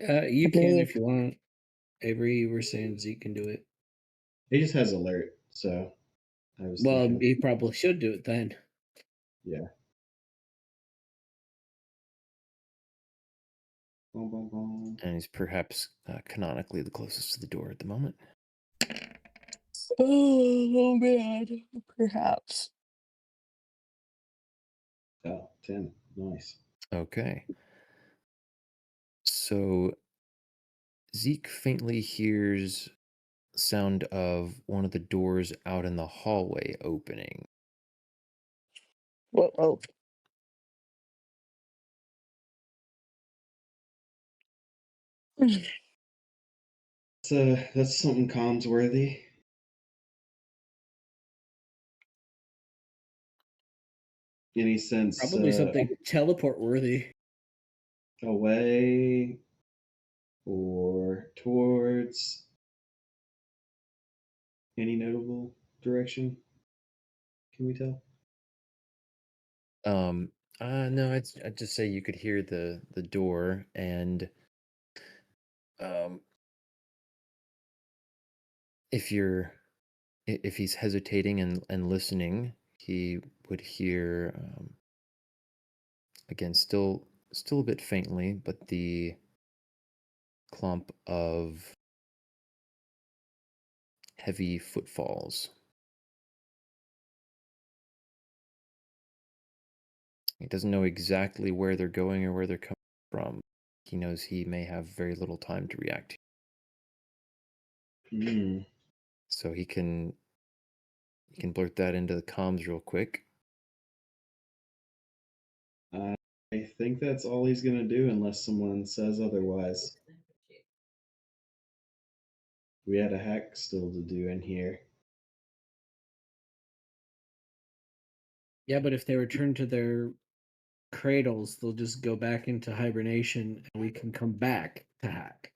You can if you want. Avery, you were saying Zeke can do it. He just has alert, so I was. Well, thinking... he probably should do it then. Yeah. Boom, boom, boom. And he's perhaps canonically the closest to the door at the moment. Oh man, perhaps. Oh, 10. Nice. Okay. So Zeke faintly hears sound of one of the doors out in the hallway opening. Whoa, whoa. That's something comms worthy. Any sense? Probably something teleport worthy. Away or towards any notable direction? Can we tell? No, I'd just say you could hear the door, and if he's hesitating and listening, he would hear again, still a bit faintly, but the clump of heavy footfalls. He doesn't know exactly where they're going or where they're coming from. He knows he may have very little time to react. So he can blurt that into the comms real quick. I think that's all he's gonna do unless someone says otherwise. We had a hack still to do in here. Yeah, but if they return to their cradles, they'll just go back into hibernation and we can come back to hack.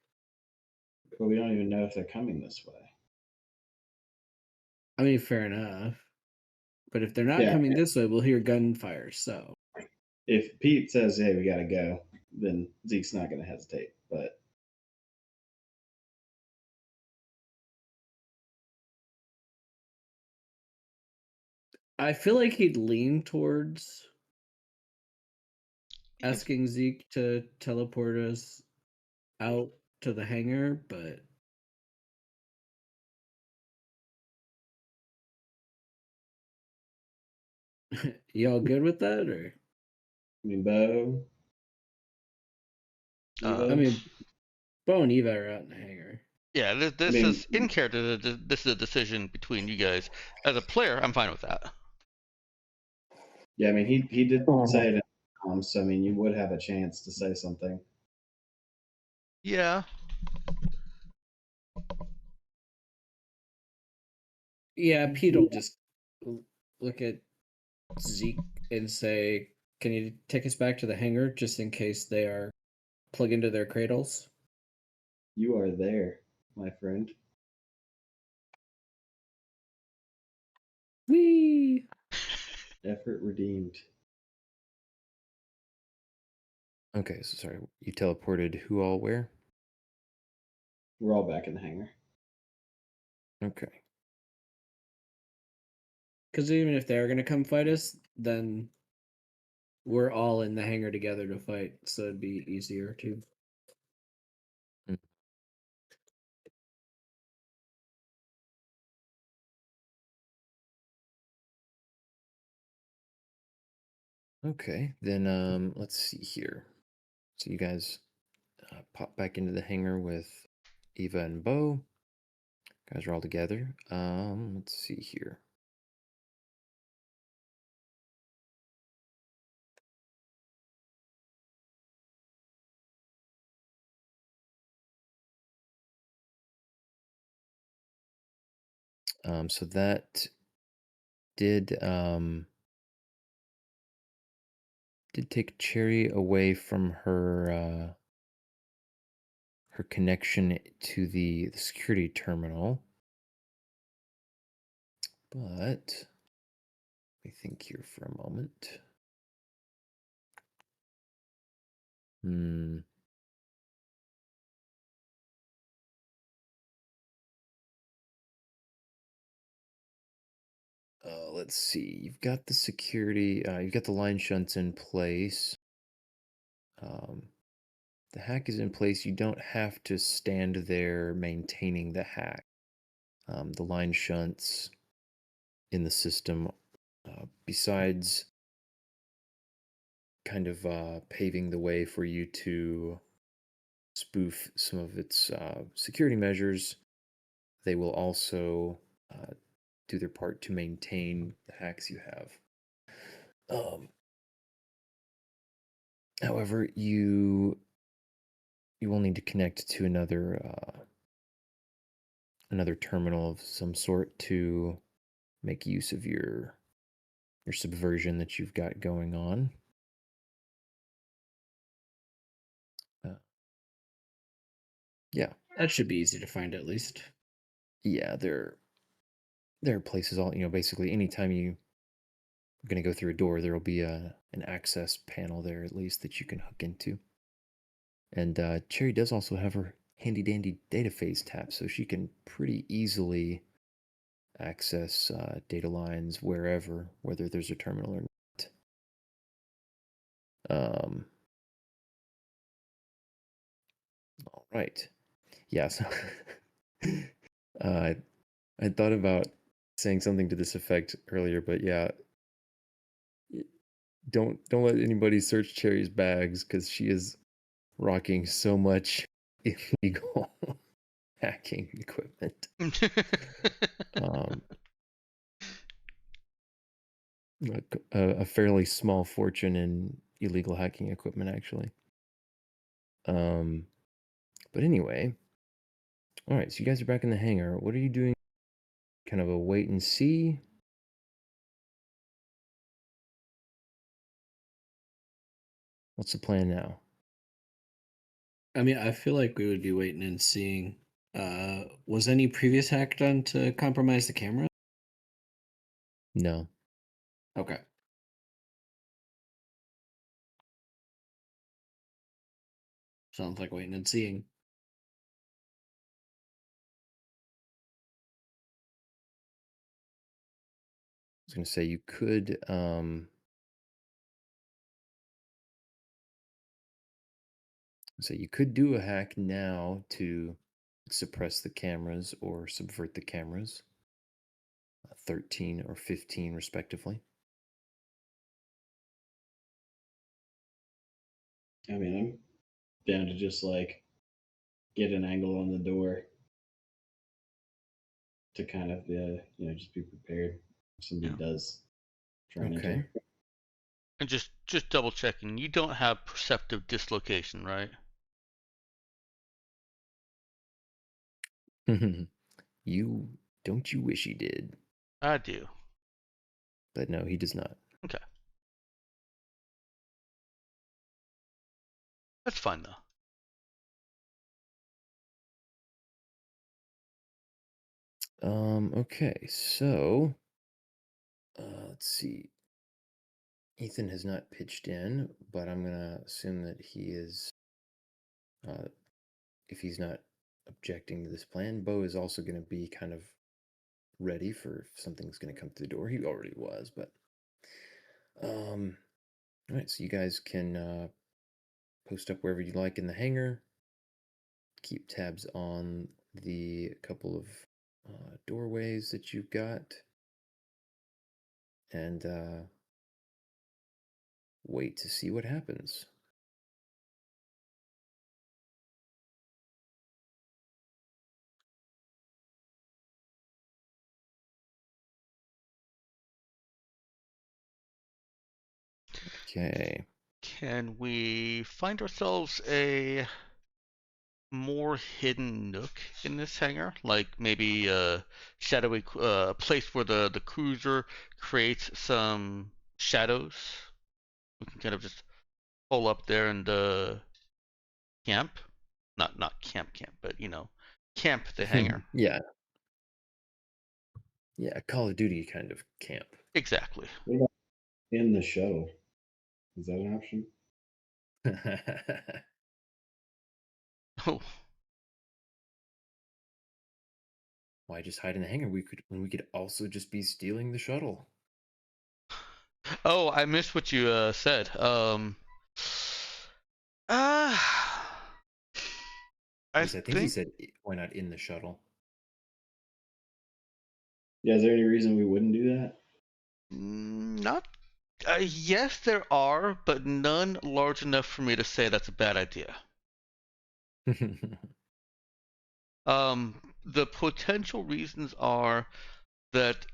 But we don't even know if they're coming this way. I mean, fair enough. But if they're not coming this way, we'll hear gunfire, so. If Pete says, hey, we gotta go, then Zeke's not gonna hesitate. But I feel like he'd lean towards asking Zeke to teleport us out to the hangar, but y'all good with that, or? I mean, Bo. I mean, Bo and Eva are out in the hangar. Yeah, this is in character. This is a decision between you guys. As a player, I'm fine with that. Yeah, I mean, he did say it, so I mean, you would have a chance to say something. Yeah. Yeah, Pete will just look at Zeke and say, "Can you take us back to the hangar just in case they are plug into their cradles?" You are there, my friend. Whee! Effort redeemed. Okay, so sorry, you teleported who all where? We're all back in the hangar. Okay. Because even if they're gonna come fight us, then we're all in the hangar together to fight, so it'd be easier too. Okay, then let's see here. So you guys pop back into the hangar with Eva and Bo. You guys are all together. Let's see here. So that did take Cherry away from her her connection to the security terminal. But let me think here for a moment. Let's see. You've got the security. You've got the line shunts in place. The hack is in place. You don't have to stand there maintaining the hack. The line shunts in the system, besides kind of paving the way for you to spoof some of its security measures, they will also do their part to maintain the hacks you have. However, you will need to connect to another terminal of some sort to make use of your subversion that you've got going on. Yeah, that should be easy to find at least. Yeah, there are places all, basically anytime you're going to go through a door, there will be an access panel there at least that you can hook into. And Cherry does also have her handy dandy data phase tap, so she can pretty easily access data lines wherever, whether there's a terminal or not. All right. Yeah, so I thought about saying something to this effect earlier, but yeah, don't let anybody search Cherry's bags because she is rocking so much illegal hacking equipment. A fairly small fortune in illegal hacking equipment, actually. But anyway, all right. So you guys are back in the hangar. What are you doing? Kind of a wait and see. What's the plan now? I mean, I feel like we would be waiting and seeing. Was any previous hack done to compromise the camera? No. Okay. Sounds like waiting and seeing. I was going to say you could you could do a hack now to suppress the cameras or subvert the cameras, 13 or 15 respectively. I mean, I'm down to just like get an angle on the door to kind of just be prepared if somebody does try and enter. And just double checking, you don't have perceptive dislocation, right? You wish he did? I do. But no, he does not. Okay. That's fine though. Okay, so let's see. Ethan has not pitched in, but I'm gonna assume that he is. If he's not objecting to this plan, Bo is also going to be kind of ready for if something's going to come through the door. He already was, but all right. So you guys can post up wherever you like in the hangar. Keep tabs on the couple of doorways that you've got, and wait to see what happens. Okay. Can we find ourselves a more hidden nook in this hangar? Like maybe a shadowy place where the cruiser creates some shadows? We can kind of just pull up there and camp. Not camp, but camp the hangar. Yeah. Yeah, Call of Duty kind of camp. Exactly. What about in the shuttle? Is that an option? Oh. Why just hide in the hangar? We could also just be stealing the shuttle. Oh, I missed what you said. I think he said, why not in the shuttle? Yeah, is there any reason we wouldn't do that? Not. Yes, there are, but none large enough for me to say that's a bad idea. The potential reasons are that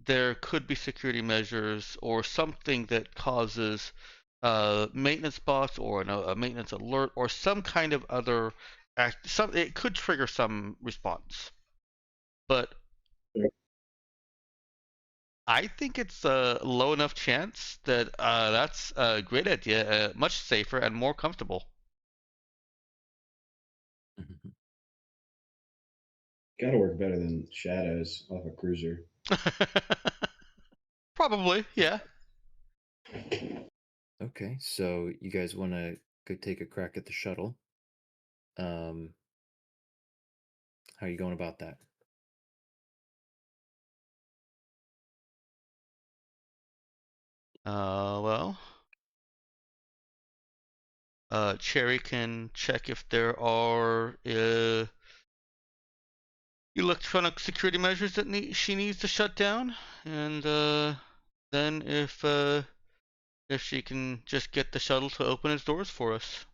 there could be security measures or something that causes maintenance bots or a maintenance alert or some kind of other it could trigger some response. But I think it's a low enough chance that that's a great idea, much safer and more comfortable. Gotta work better than shadows off a cruiser. Probably, yeah. Okay, so you guys want to go take a crack at the shuttle. How are you going about that? Well, Cherry can check if there are electronic security measures that she needs to shut down, and then if she can just get the shuttle to open its doors for us.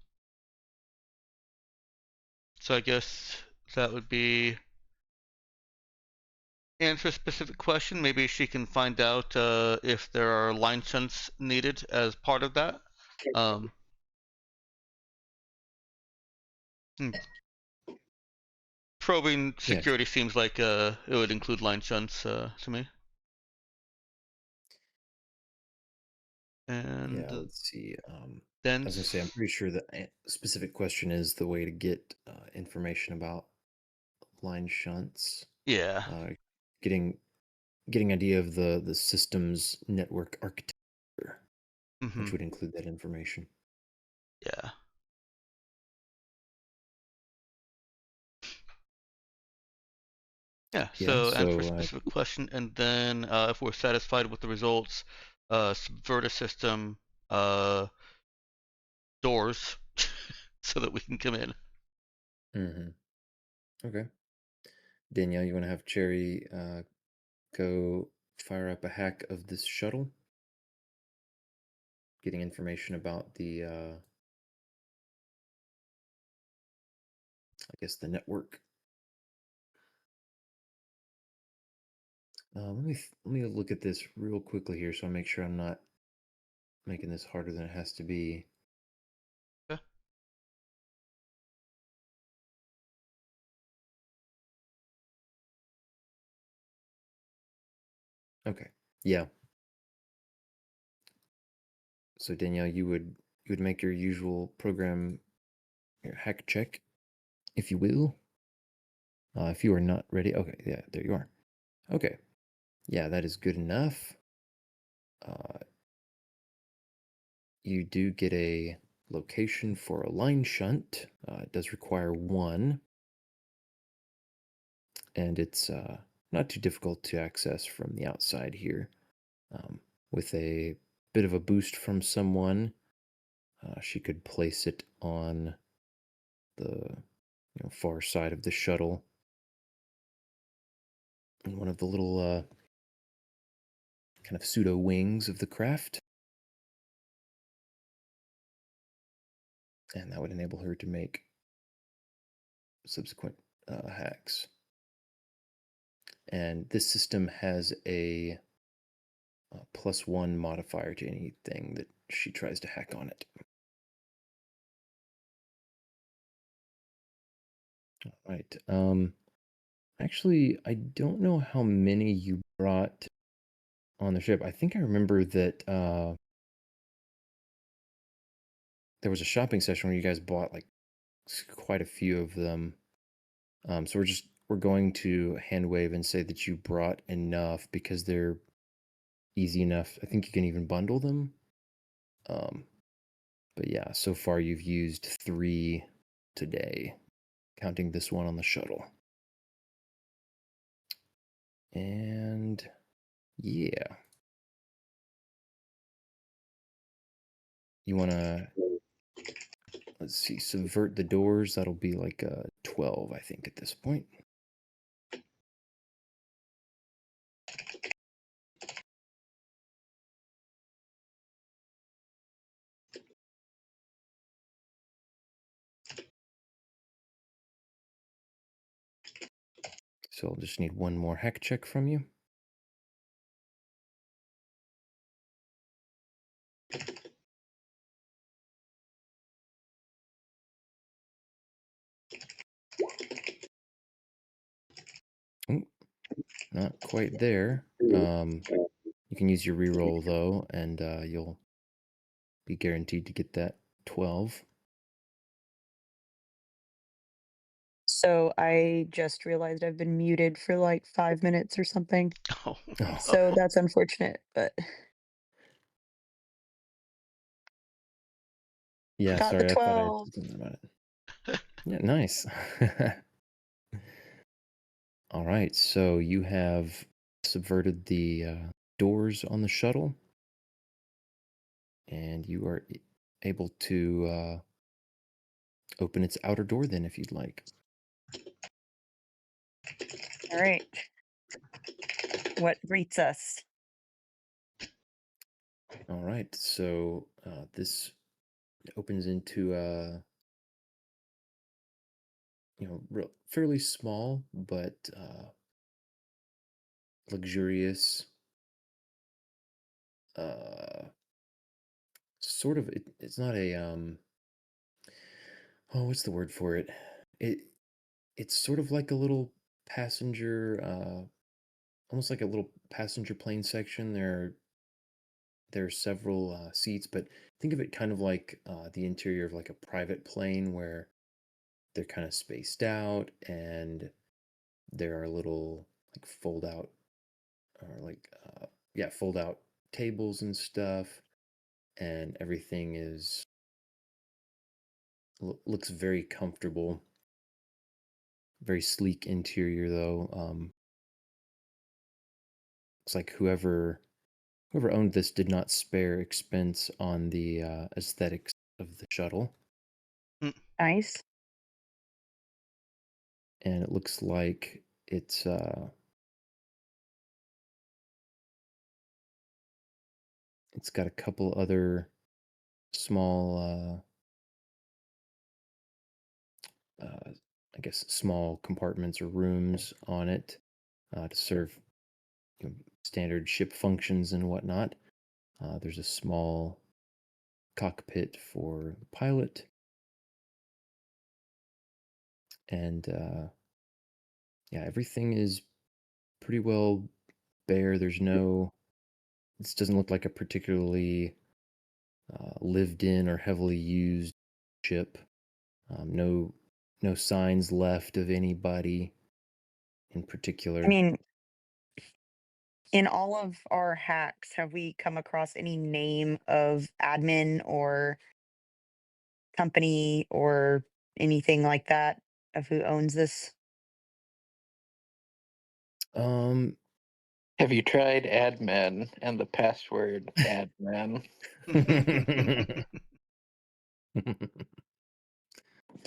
So I guess that would be answer a specific question. Maybe she can find out if there are line shunts needed as part of that. Hmm. Probing security seems like it would include line shunts to me. And yeah, let's see. then I was gonna say, I'm pretty sure the specific question is the way to get information about line shunts. yeah, getting idea of the system's network architecture, which would include that information. Yeah. Yeah, so answer a specific question, and then if we're satisfied with the results, subvert a system doors so that we can come in. Okay. Danielle, you want to have Cherry go fire up a hack of this shuttle? Getting information about the, I guess, the network. Let me look at this real quickly here, so I make sure I'm not making this harder than it has to be. Okay. Okay. Yeah. So Danielle, you would make your usual program, your hack check, if you will. If you are not ready, okay, yeah, there you are. Okay, yeah, that is good enough. You do get a location for a line shunt. It does require one, and it's not too difficult to access from the outside here. With a bit of a boost from someone, she could place it on the far side of the shuttle in one of the little kind of pseudo wings of the craft. And that would enable her to make subsequent hacks. And this system has a +1 modifier to anything that she tries to hack on it. All right. Actually, I don't know how many you brought on the ship. I think I remember that there was a shopping session where you guys bought like quite a few of them. So we're going to hand wave and say that you brought enough because they're easy enough. I think you can even bundle them. But yeah, so far you've used 3 today, counting this one on the shuttle. And yeah. You want to, let's see, subvert the doors. That'll be like 12, I think, at this point. So I'll just need one more hack check from you. Ooh, not quite there. You can use your reroll though, and you'll be guaranteed to get that 12. So I just realized I've been muted for like 5 minutes or something. Oh, Oh. So that's unfortunate, but Yeah, got sorry, the I thought I 12. said something about it. Yeah, nice. All right, so you have subverted the doors on the shuttle, and you are able to open its outer door then if you'd like. All right. What greets us? All right, so this opens into fairly small but luxurious sort of it's not a what's the word for it? It's sort of like a little passenger almost like a little passenger plane section. There are several seats, but think of it kind of like the interior of like a private plane where they're kind of spaced out and there are little like fold out or like fold out tables and stuff, and everything is looks very comfortable, very sleek interior though. Looks like whoever owned this did not spare expense on the aesthetics of the shuttle. Nice. And it looks like it's got a couple other small I guess small compartments or rooms on it to serve standard ship functions and whatnot. There's a small cockpit for the pilot, and yeah, everything is pretty well bare. This doesn't look like a particularly lived in or heavily used ship. No signs left of anybody in particular. I mean, in all of our hacks, have we come across any name of admin or company or anything like that of who owns this? Um, Have you tried admin and the password admin?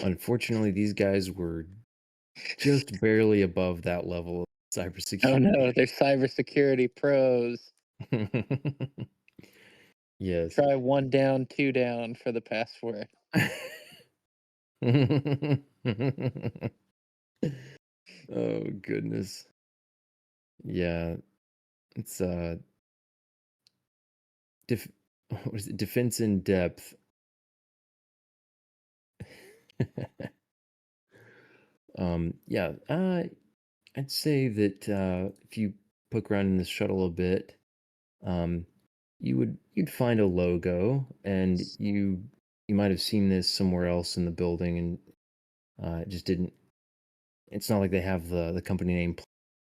Unfortunately, these guys were just barely above that level of cybersecurity. Oh no, they're cybersecurity pros. Yes. Try 1 down, 2 down for the password. Oh goodness. Yeah, it's what is it? Defense in depth. Yeah, I'd say that if you poke around in the shuttle a bit, um, you'd find a logo, and you might have seen this somewhere else in the building, and it just didn't. It's not like they have the company name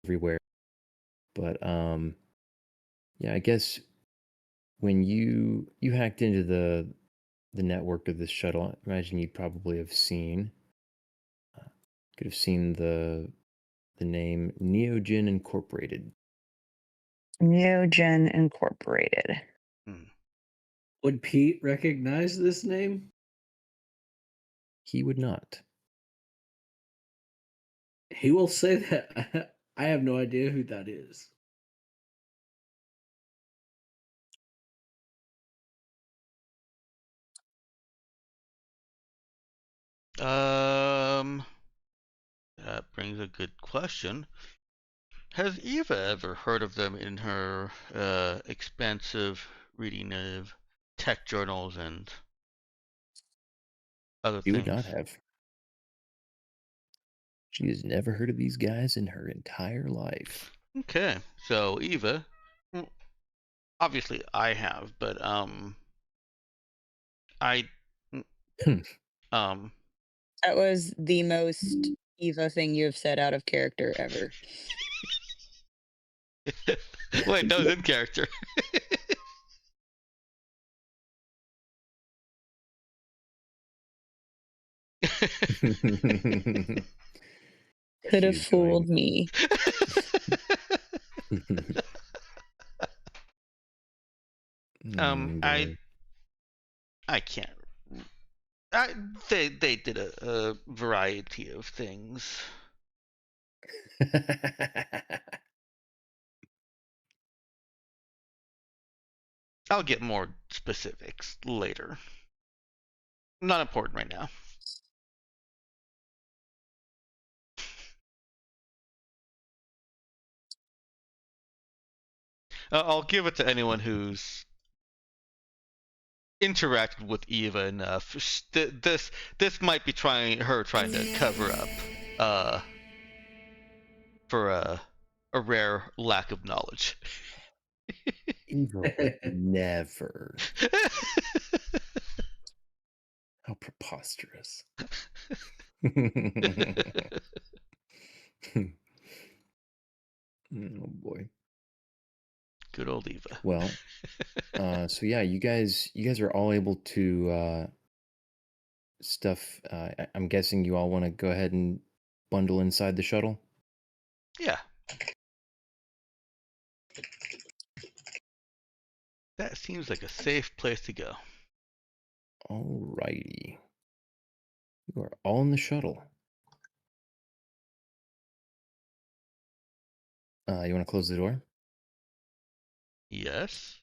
everywhere, but yeah, I guess when you hacked into the network of this shuttle, I imagine you'd probably have seen could have seen the name Neogen Incorporated. Neogen Incorporated. Would Pete recognize this name? He would not. He will say that I have no idea who that is. That brings a good question. Has Eva ever heard of them in her expansive reading of tech journals and other He would things? not have. She has never heard of these guys in her entire life. Okay, so Eva, obviously I have, but I That was the most Eva thing you have said out of character ever. wait, that was in character. Could have She's fooled going. me. I can't. They did a variety of things. I'll get more specifics later. Not important right now. I'll give it to anyone who's interacted with Eva enough. This might be trying to cover up for a rare lack of knowledge. Eva would never. How preposterous. Oh boy. Good old Eva. Well, so yeah, you guys are all able to stuff. I'm guessing you all want to go ahead and bundle inside the shuttle. Yeah. That seems like a safe place to go. Alrighty. You are all in the shuttle. You want to close the door? Yes.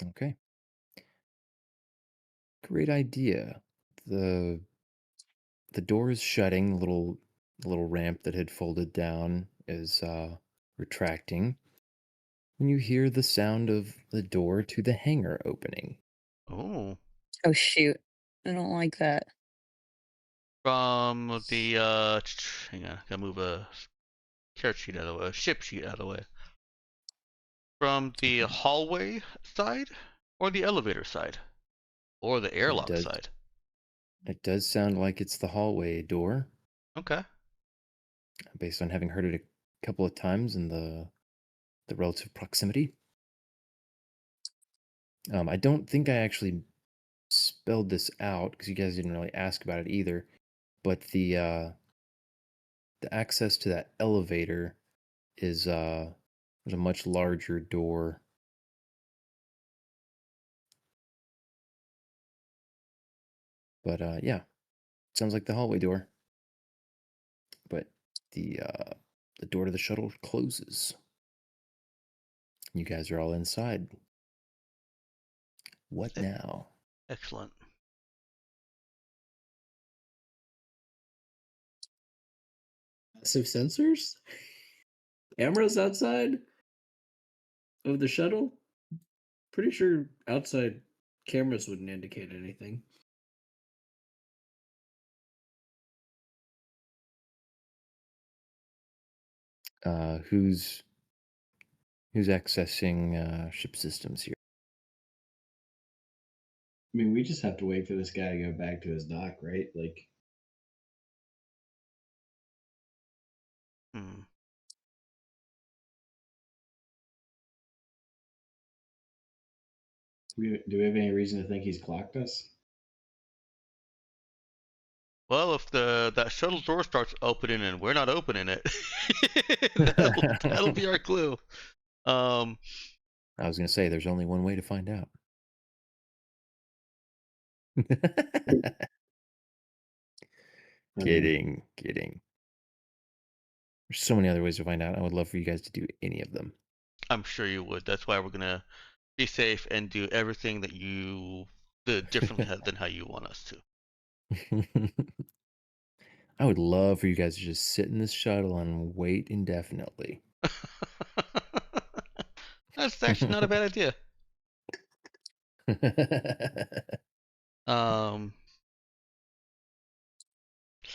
Okay. Great idea. The door is shutting. The little ramp that had folded down is retracting. When you hear the sound of the door to the hangar opening. Oh. Oh shoot. I don't like that. From the hang on, gotta move a character sheet out of the way, a ship sheet out of the way. From the hallway side, or the elevator side, or the airlock side. It does sound like it's the hallway door. Okay. Based on having heard it a couple of times in the relative proximity. I don't think I actually spelled this out because you guys didn't really ask about it either. But the access to that elevator is there's a much larger door. But yeah, sounds like the hallway door. But the door to the shuttle closes. You guys are all inside. What now? Excellent. Passive sensors? Cameras outside of the shuttle? Pretty sure outside cameras wouldn't indicate anything. Who's accessing ship systems here? I mean, we just have to wait for this guy to go back to his dock, right? Like, do we have any reason to think he's clocked us? Well, if that shuttle door starts opening and we're not opening it, that'll be our clue. I was gonna say there's only one way to find out. Kidding. There's so many other ways to find out. I would love for you guys to do any of them. I'm sure you would. That's why we're gonna be safe and do everything that you did differently than how you want us to. I would love for you guys to just sit in this shuttle and wait indefinitely. That's actually not a bad idea.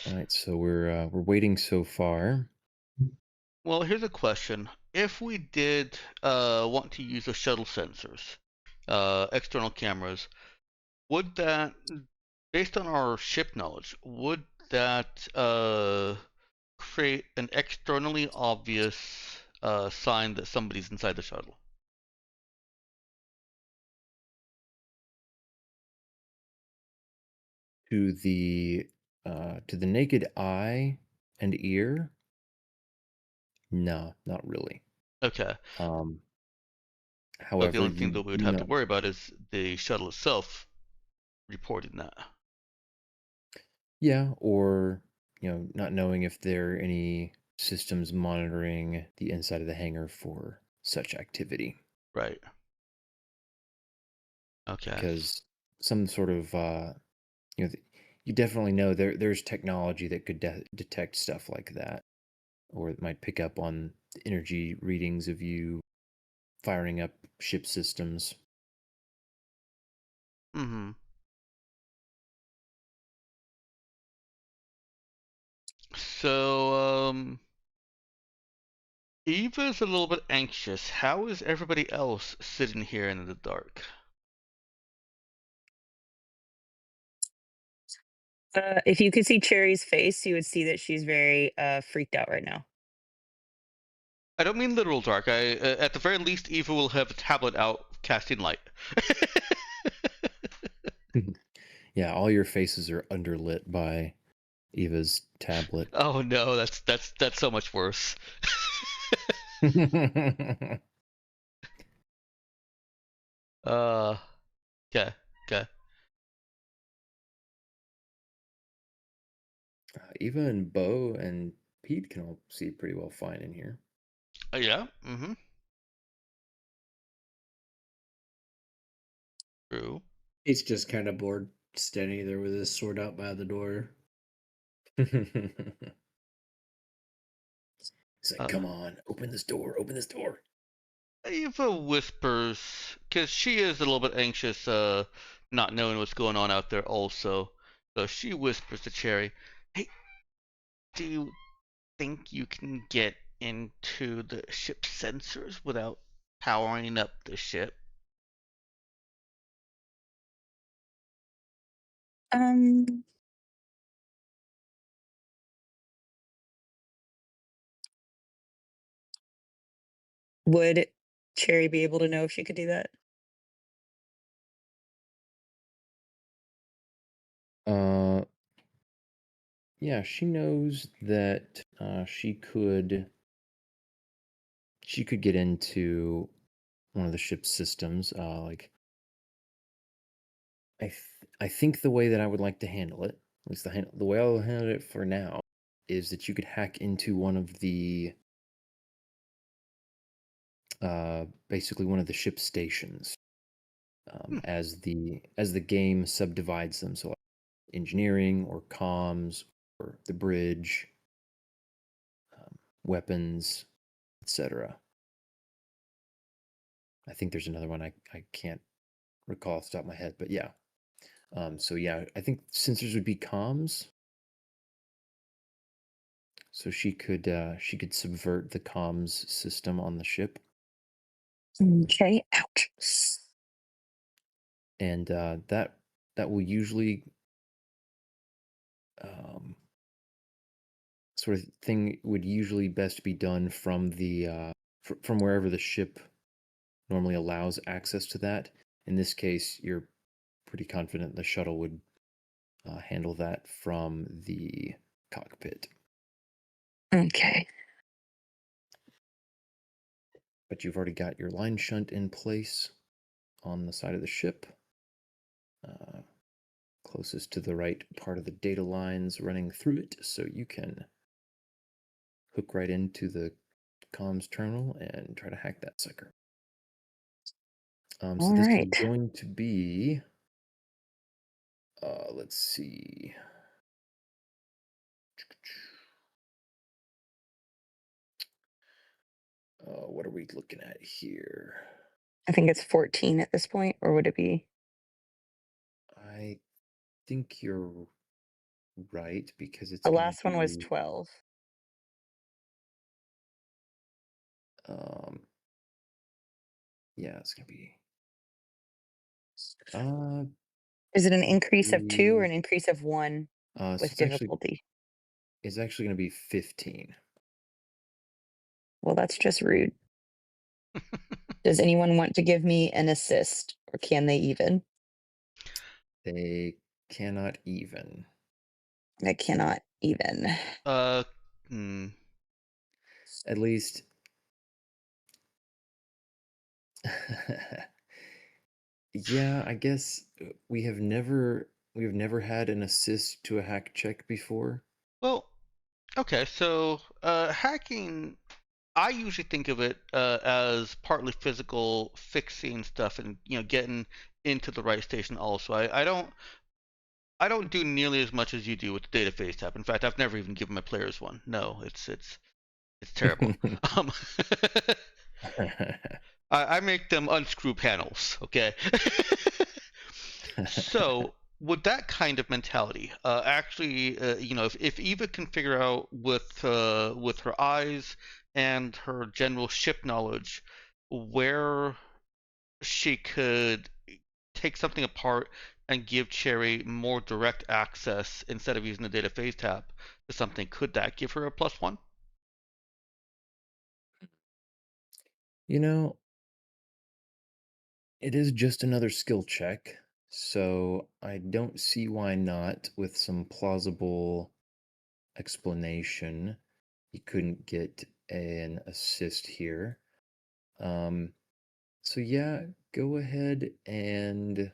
All right, so we're waiting so far. Well, here's a question. If we did want to use the shuttle sensors, external cameras, would that, based on our ship knowledge, would that create an externally obvious sign that somebody's inside the shuttle? To the naked eye and ear, no, not really. Okay. Um, But the however, only thing you that we would do have to know, worry about is the shuttle itself reporting that. yeah, or not knowing if there are any systems monitoring the inside of the hangar for such activity. Right. Okay. Because some sort of you definitely know there's technology that could detect stuff like that, or it might pick up on the energy readings of you firing up ship systems. Mm-hmm. So, Eva's a little bit anxious. How is everybody else sitting here in the dark? If you could see Cherry's face, you would see that she's very freaked out right now. I don't mean literal dark. At the very least, Eva will have a tablet out casting light. Yeah, all your faces are underlit by Eva's tablet. Oh no, that's so much worse. Okay, okay. Eva and Bo and Pete can all see pretty well fine in here. Yeah, mm-hmm. True. He's just kind of bored standing there with his sword out by the door. He's like, come on, open this door, open this door. Eva whispers, because she is a little bit anxious, not knowing what's going on out there also. So she whispers to Cherry, hey, do you think you can get into the ship's sensors without powering up the ship? Um, would Cherry be able to know if she could do that? Yeah, she knows that she could get into one of the ship's systems. Like I think the way that I would like to handle it, at least the way I'll handle it for now, is that you could hack into one of the basically one of the ship stations, as the game subdivides them. So like engineering or comms or the bridge, weapons, etc. I think there's another one I can't recall off the top of my head, but yeah. So yeah, I think sensors would be comms. So she could subvert the comms system on the ship, Okay, ouch. and that will usually sort of thing would usually best be done from the from wherever the ship normally allows access to that. In this case, you're pretty confident the shuttle would handle that from the cockpit. Okay. But you've already got your line shunt in place on the side of the ship, closest to the right part of the data lines running through it, so you can hook right into the comms terminal and try to hack that sucker. So All this right. is going to be, let's see. What are we looking at here? I think it's 14 at this point, or would it be? I think you're right, because it's The gonna last one was be 12. yeah, it's gonna be uh Is it an increase of 2 or be an increase of 1 so with difficulty? it's actually gonna be 15. Well, that's just rude. Does anyone want to give me an assist, or can they even? They cannot even. I cannot even. Hmm. At least yeah, I guess we have never had an assist to a hack check before. Well, okay, so hacking, I usually think of it as partly physical, fixing stuff, and getting into the right station. Also, I don't do nearly as much as you do with the data phase tab. In fact, I've never even given my players one. No, it's terrible. Um, I make them unscrew panels. Okay. So with that kind of mentality, actually, if Eva can figure out with her eyes and her general ship knowledge where she could take something apart and give Cherry more direct access instead of using the data phase tab to something, could that give her a +1? You know, it is just another skill check, so I don't see why not with some plausible explanation. You couldn't get an assist here. So yeah, go ahead and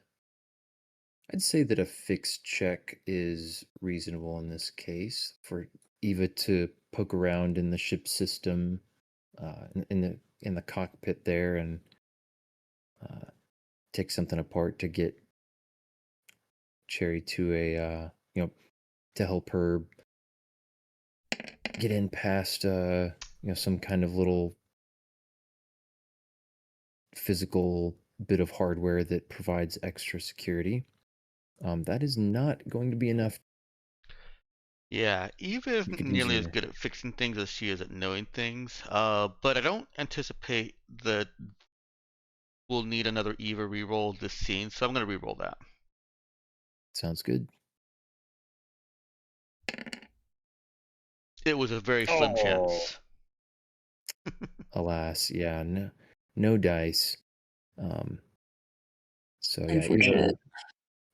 I'd say that a fixed check is reasonable in this case for Eva to poke around in the ship system, in the cockpit there, and take something apart to get Cherry to a to help her get in past some kind of little physical bit of hardware that provides extra security. That is not going to be enough. Yeah, Eva You isn't could use nearly as your good at fixing things as she is at knowing things. But I don't anticipate that we'll need another Eva reroll this scene, so I'm gonna reroll that. sounds good. It was a very slim Oh. chance. Alas, yeah, no dice. So yeah, Unfortunate.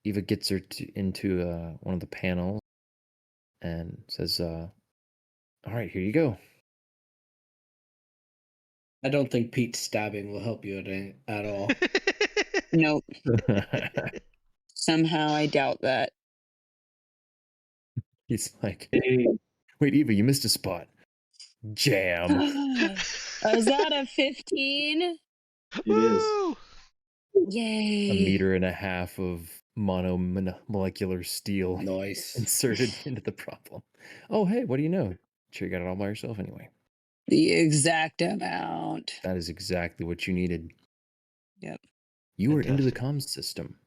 Eva gets her into one of the panels and says, "All right, here you go." I don't think Pete's stabbing will help you at all. Nope. Somehow I doubt that. He's like, Hey, "Wait, Eva, you missed a spot." Jam. Is that a 15? It is. Woo! A Yay. meter and a half of monomolecular steel Nice. inserted into the problem. Oh, hey, what do you know? Sure, you got it all by yourself anyway. The exact amount. That is exactly what you needed. Yep. You were into the Fantastic. comms system.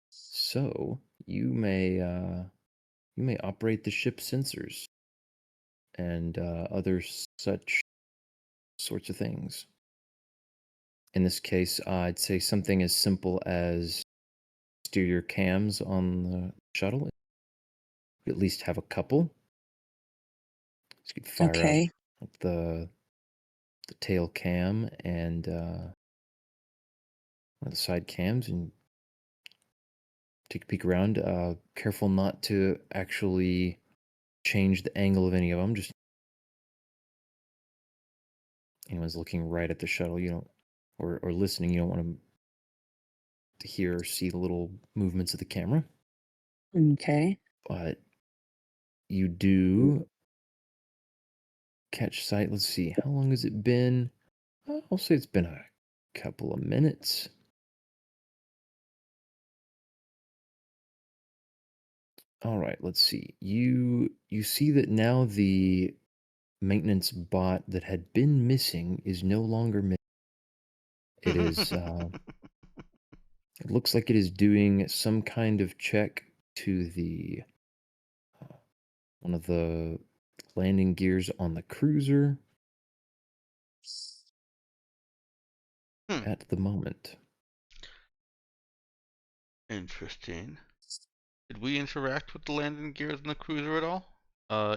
So you may operate the ship's sensors and other such sorts of things. In this case, I'd say something as simple as steer your cams on the shuttle. You at least have a couple. So you could fire up Okay. the tail cam and one of the side cams and take a peek around. Careful not to actually change the angle of any of them. Just anyone's looking right at the shuttle, you don't, or listening, you don't want to hear or see the little movements of the camera. Okay. But you do catch sight. Let's see, how long has it been? I'll say it's been a couple of minutes. All right, let's see. You see that now the maintenance bot that had been missing is no longer missing. It is It looks like it is doing some kind of check to the one of the landing gears on the cruiser at the moment. Interesting. Did we interact with the landing gears in the cruiser at all?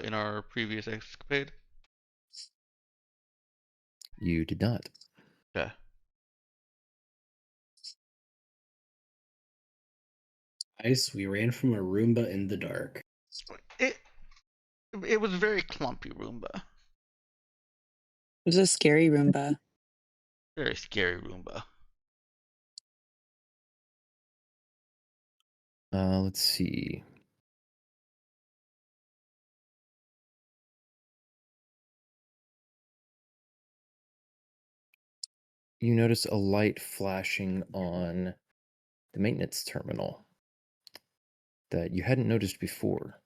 In our previous escapade? You did not. Okay. Ice, we ran from a Roomba in the dark. It was a very clumpy Roomba. It was a scary Roomba. Very scary Roomba. Let's see. You notice a light flashing on the maintenance terminal that you hadn't noticed before.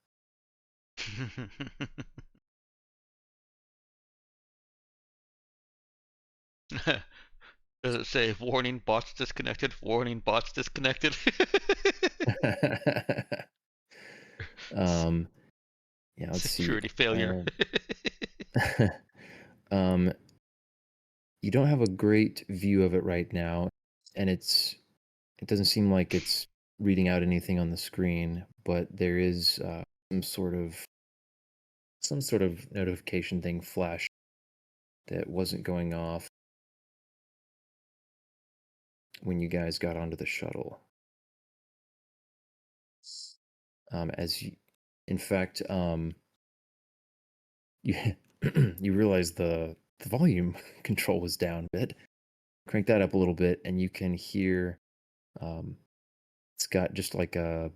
Does it say warning bots disconnected? Warning bots disconnected. Yeah, let's Security see. failure. You don't have a great view of it right now, and it doesn't seem like it's reading out anything on the screen, but there is some sort of notification thing flash that wasn't going off when you guys got onto the shuttle. In fact, you you realize the volume control was down a bit. Crank that up a little bit, and you can hear. It's got just like a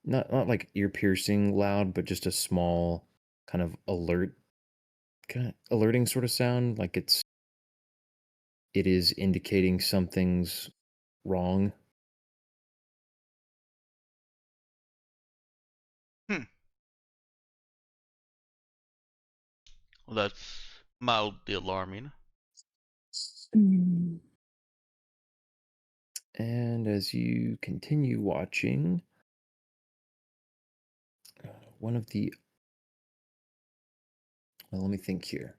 not like ear piercing loud, but just a small kind of alerting sort of sound, like it is indicating something's wrong. Well, that's mildly alarming. And as you continue watching, one of the well, let me think here.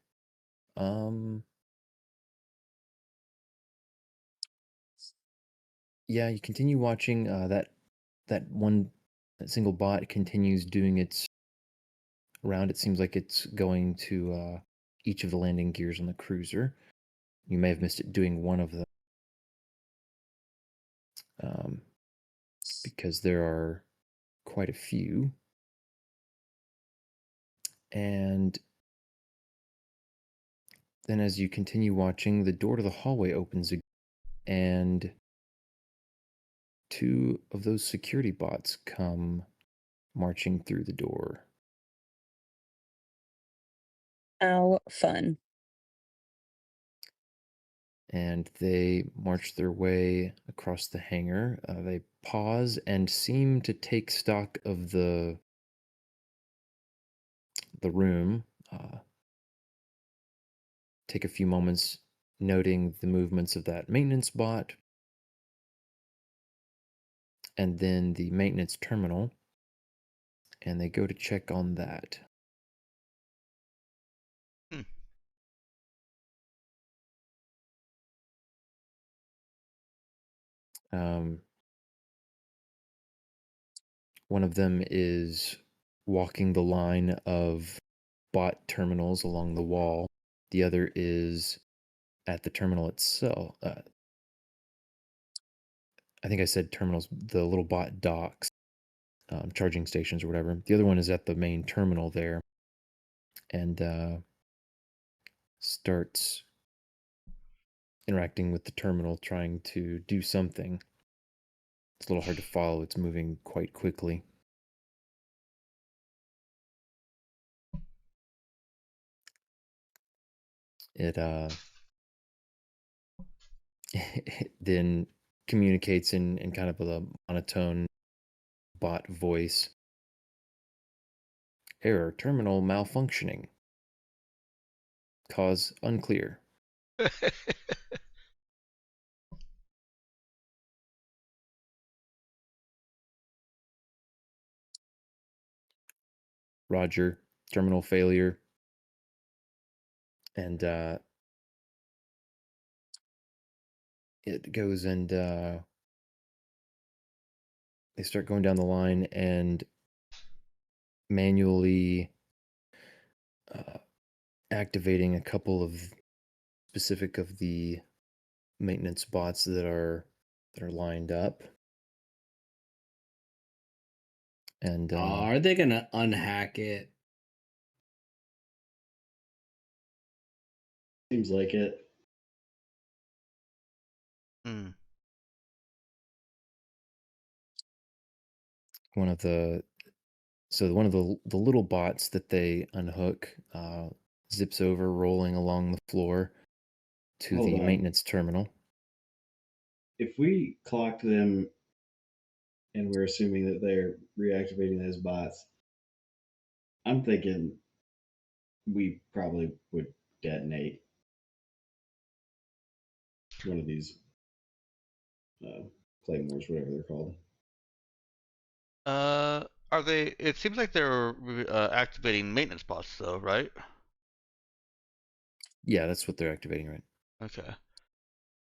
Yeah, you continue watching that single bot continues doing its round. It seems like it's going to each of the landing gears on the cruiser. You may have missed it doing one of them because there are quite a few. And then as you continue watching, the door to the hallway opens again, and two of those security bots come marching through the door. How fun. And they march their way across the hangar. They pause and seem to take stock of the room. Take a few moments noting the movements of that maintenance bot, and then the maintenance terminal, and they go to check on that. One of them is walking the line of bot terminals along the wall. The other is at the terminal itself. I think I said terminals, the little bot docks, charging stations or whatever. The other one is at the main terminal there, and starts interacting with the terminal, trying to do something. It's a little hard to follow. It's moving quite quickly. It it then communicates in kind of a monotone bot voice. Error, terminal malfunctioning. Cause unclear. Roger. Terminal failure. And it goes and they start going down the line and manually activating a couple of specific of the maintenance bots that are lined up. And are they gonna unhack it? Seems like it. One of the little bots that they unhook zips over, rolling along the floor to Hold the on. maintenance terminal. If we clocked them and we're assuming that they're reactivating those bots, I'm thinking we probably would detonate one of these claymores, whatever they're called. Are they? It seems like they're activating maintenance bots, though, right? Yeah, that's what they're activating, right? Okay.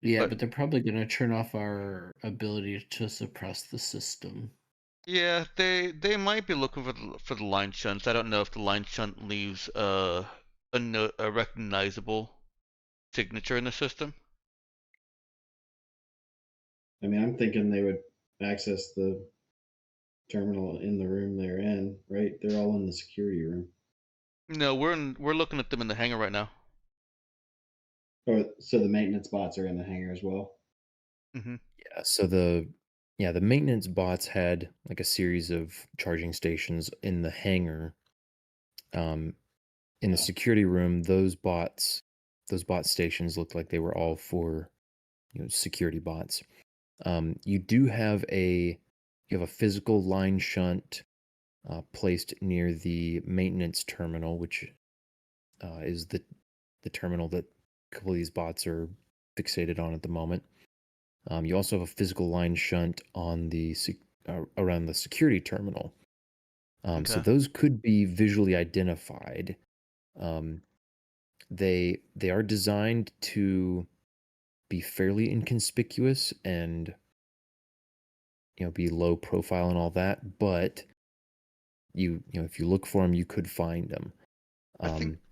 Yeah, but they're probably gonna turn off our ability to suppress the system. Yeah, they might be looking for the line shunts. I don't know if the line shunt leaves a recognizable signature in the system. I mean, I'm thinking they would access the terminal in the room they're in, right? They're all in the security room. No, we're looking at them in the hangar right now. Oh, so the maintenance bots are in the hangar as well. Mm-hmm. Yeah. So the maintenance bots had like a series of charging stations in the hangar. In the security room, those bot stations looked like they were all for security bots. You do have a physical line shunt placed near the maintenance terminal, which is the terminal that a couple of these bots are fixated on at the moment. You also have a physical line shunt on the around the security terminal. So those could be visually identified. They are designed to be fairly inconspicuous and be low profile and all that, but if you look for them, you could find them.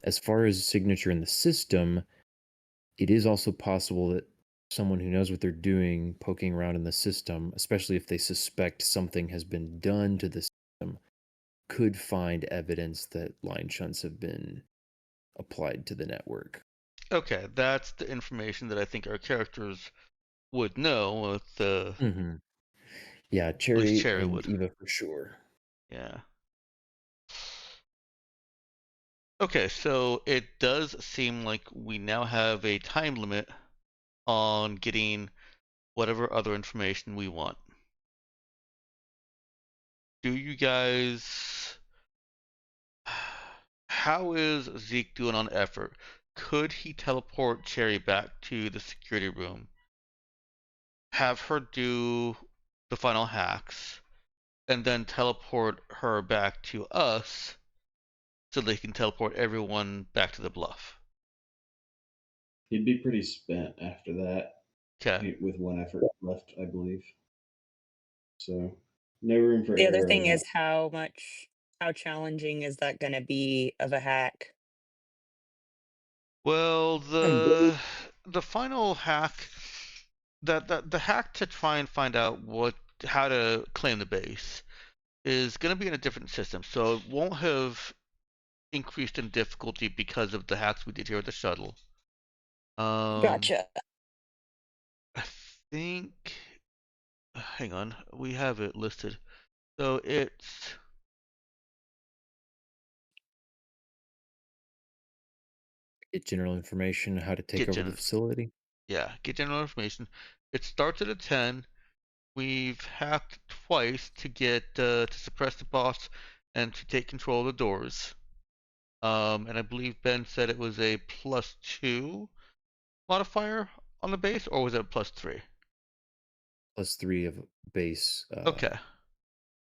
As far as signature in the system, it is also possible that someone who knows what they're doing, poking around in the system, especially if they suspect something has been done to the system, could find evidence that line shunts have been applied to the network. Okay, that's the information that I think our characters would know. With the Yeah, Cherry and would. Eva for sure. Yeah. Okay, so it does seem like we now have a time limit on getting whatever other information we want. Do you guys... How is Zeke doing on effort? Could he teleport Cherry back to the security room? Have her do the final hacks, and then teleport her back to us so they can teleport everyone back to the bluff. He'd be pretty spent after that. Okay. With one effort left, I believe. So no room for The other error. thing is how challenging is that going to be of a hack? Well, the final hack, the hack to try and find out how to claim the base is going to be in a different system, so it won't have increased in difficulty because of the hacks we did here with the shuttle. Gotcha. I think. Hang on, we have it listed. So it's. Get general information, how to take over the facility. Yeah, get general information. It starts at a 10. We've hacked twice to get to suppress the boss and to take control of the doors. And I believe Ben said it was a +2 modifier on the base, or was it a +3? +3 of base. Okay.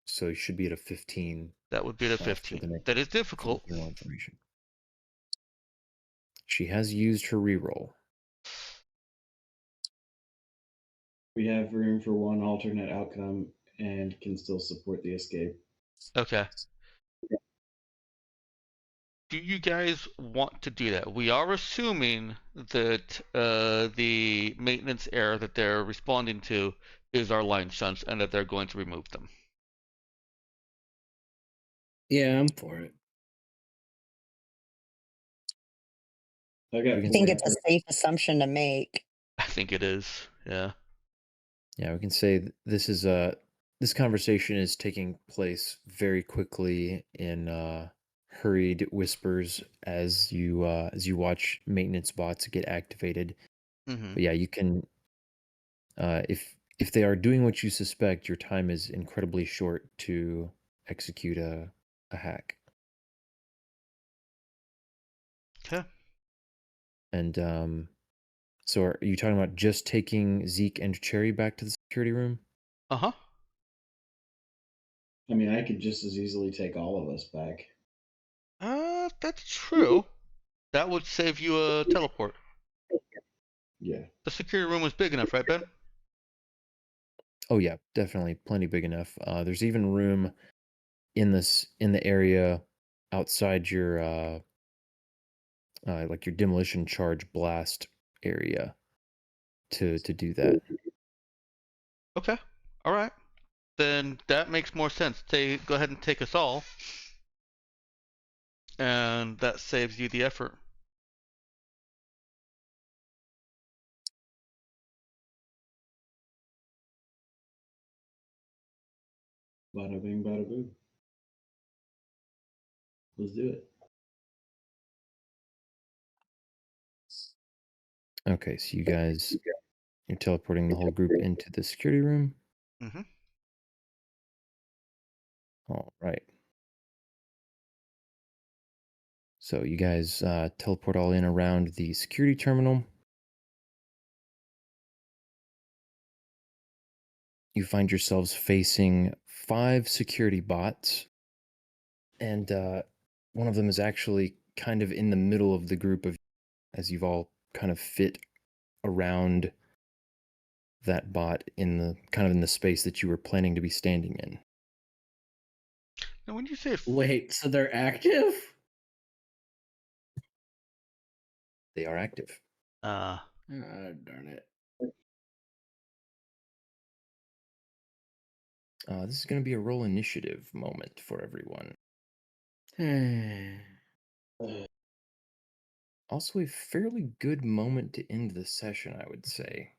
So you should be at a 15 That would be the for 15. the next That is for the difficult. general information. She has used her reroll. We have room for one alternate outcome and can still support the escape. Okay. Do you guys want to do that? We are assuming that the maintenance error that they're responding to is our line shunts and that they're going to remove them. Yeah, I'm for it. I got I think it's a safe assumption to make. I think it is. Yeah. Yeah, we can say this is this conversation is taking place very quickly in hurried whispers as you watch maintenance bots get activated. Mm-hmm. But yeah, you can if they are doing what you suspect, your time is incredibly short to execute a hack. Okay. And so are you talking about just taking Zeke and Cherry back to the security room? Uh-huh. I mean, I could just as easily take all of us back. That's true. That would save you a teleport. Yeah. The security room was big enough, right, Ben? Oh yeah, definitely plenty big enough. There's even room in the area outside your like your demolition charge blast area to do that. Okay. All right. Then that makes more sense. Go ahead and take us all. And that saves you the effort. Bada bing, bada boo. Let's do it. Okay, so you guys you're teleporting the whole group into the security room. Mm-hmm. All right. So you guys teleport all in around the security terminal. You find yourselves facing 5 security bots, and one of them is actually kind of in the middle of the group of as you've all kind of fit around that bot in the space that you were planning to be standing in. Now, when you say Wait, so they're active? They are active. Ah, darn it. This is going to be a roll initiative moment for everyone. Also, a fairly good moment to end the session, I would say.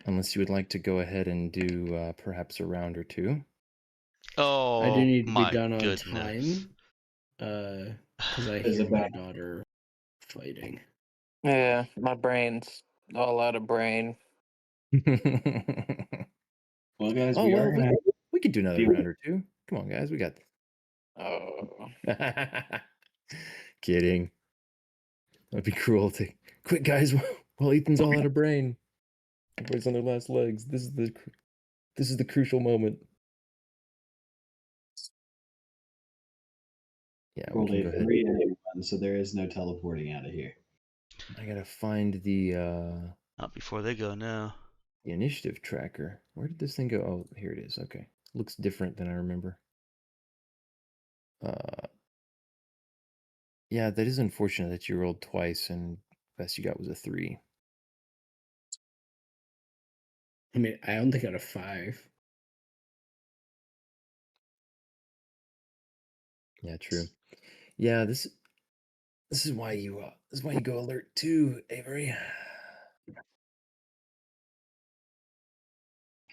Unless you would like to go ahead and do perhaps a round or two. Oh, I do need to be my done on goodness. time. Because I Is hear it my bad? daughter fighting. Yeah, my brain's all out of brain. Well, guys, Oh, we well, are going to we could do another deal round or two. Come on, guys, we got this. Oh, Kidding. That'd be cruel to quit, guys. While Ethan's all out of brain, everybody's on their last legs. This is the crucial moment. Yeah, we roll can a go ahead. 3 and a 1, so there is no teleporting out of here. I gotta find the Not before they go now. the initiative tracker. Where did this thing go? Oh, here it is. Okay, looks different than I remember. Yeah, that is unfortunate that you rolled twice and best you got was a 3. I mean, I only got a 5. Yeah, true. Yeah, this is why you go alert too, Avery.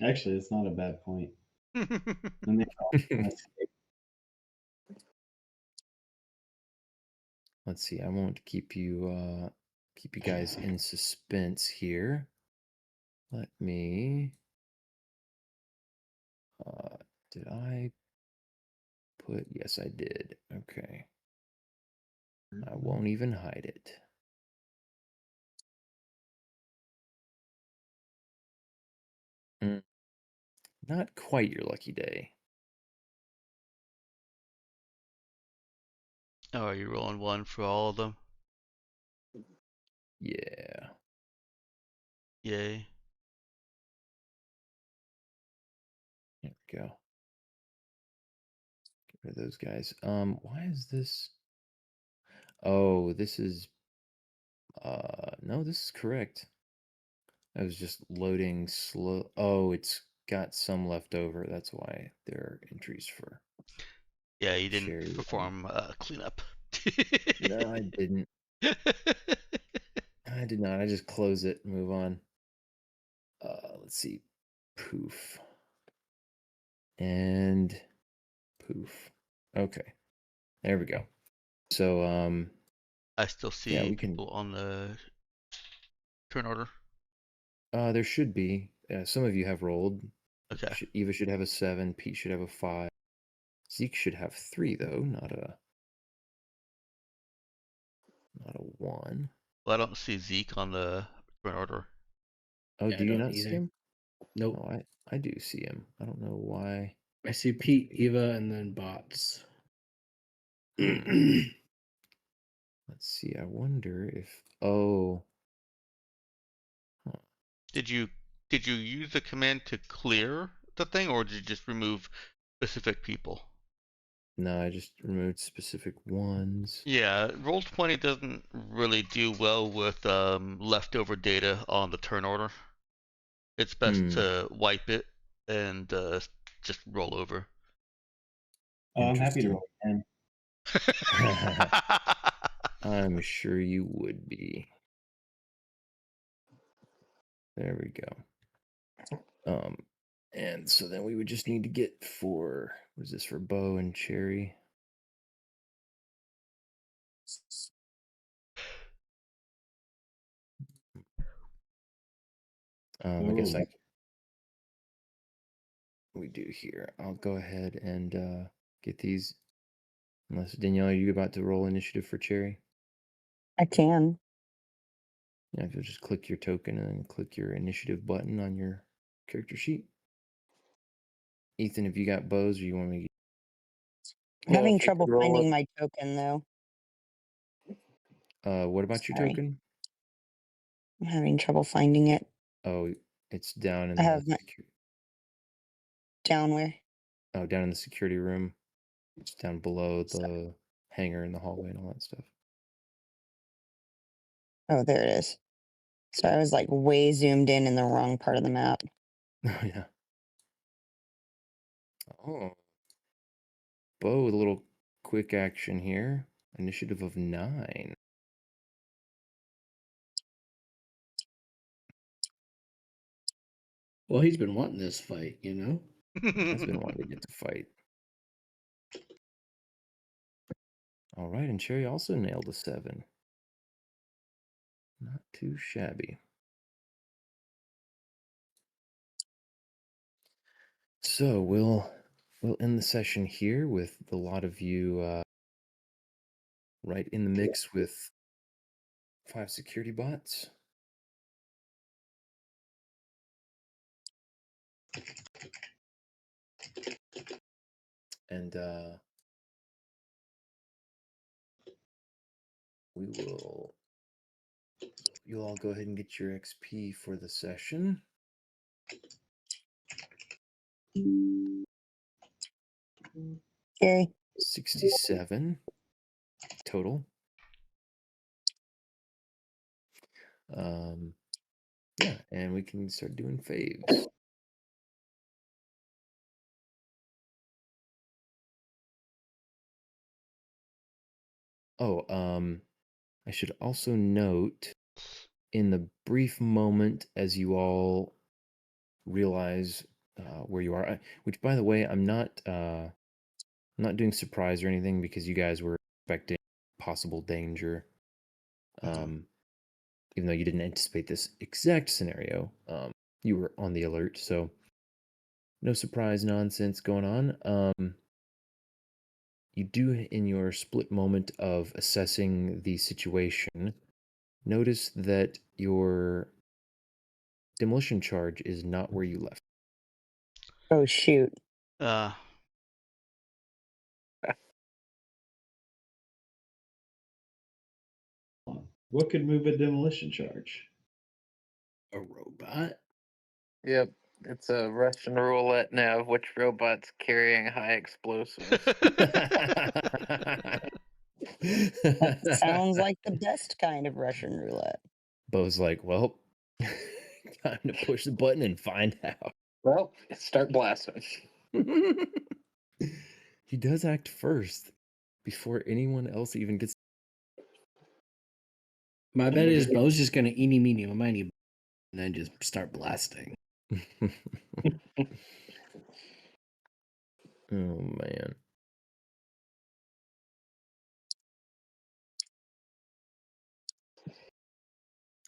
Actually, it's not a bad point. And they escape. Let's see. I won't keep you guys in suspense here. Let me. Did I put? Yes, I did. Okay. I won't even hide it. Not quite your lucky day. Oh, are you rolling 1 for all of them? Yeah. Yay. There we go. Get rid of those guys. Why is this? Oh, this is no, this is correct. I was just loading slow. Oh, it's got some left over. That's why there are entries for Yeah, you didn't Cherry. perform cleanup. No, I didn't. I did not. I just close it and move on. Let's see. Poof. And poof. Okay. There we go. So, I still see yeah, we can. people on the turn order. There should be. Some of you have rolled. Okay. Eva should have a 7. Pete should have a 5. Zeke should have 3 though, not a 1. Well, I don't see Zeke on the turn order. Oh, Yeah, do I you don't not see either. him? Nope. Oh, I do see him. I don't know why. I see Pete, Eva, and then bots. Let's see. I wonder if. Oh. Huh. Did you use the command to clear the thing, or did you just remove specific people? No, I just removed specific ones. Yeah, Roll20 doesn't really do well with leftover data on the turn order. It's best to wipe it and just roll over. Oh, I'm happy to Interesting. roll again. I'm sure you would be. There we go. And so then we would just need to get for, what is this, for Bo and Cherry? I guess Ooh. we do here. I'll go ahead and get these. Unless, Danielle, are you about to roll initiative for Cherry? I can. Yeah, if you'll just click your token and then click your initiative button on your character sheet. Ethan, have you got bows or you want me to I'm Yeah, having if you trouble could roll finding it. my token though. what about your Sorry. token? I'm having trouble finding it. Oh, it's down in I the have down where? Oh, down in the security room. It's down below the hangar in the hallway and all that stuff. Oh, there it is. So I was like way zoomed in the wrong part of the map. Oh yeah. Oh. Bo with a little quick action here. Initiative of 9. Well, he's been wanting this fight, you know? Has been wanting to get to fight. All right, and Cherry also nailed a 7. Not too shabby. So we'll end the session here with a lot of you right in the mix with 5 security bots. And you'll all go ahead and get your XP for the session. Okay. 67 total. Yeah, and we can start doing faves. Oh, I should also note, in the brief moment as you all realize where you are, which, by the way, I'm not doing surprise or anything because you guys were expecting possible danger. Even though you didn't anticipate this exact scenario, you were on the alert, so no surprise nonsense going on. You do, in your split moment of assessing the situation, notice that your demolition charge is not where you left. Oh shoot. What could move a demolition charge? A robot? Yep. It's a Russian roulette now of which robot's carrying high explosives. That sounds like the best kind of Russian roulette. Bo's like, well, time to push the button and find out. Well, start blasting. He does act first before anyone else even gets. My bet is Bo's just gonna eeny meeny miny and then just start blasting. Oh man.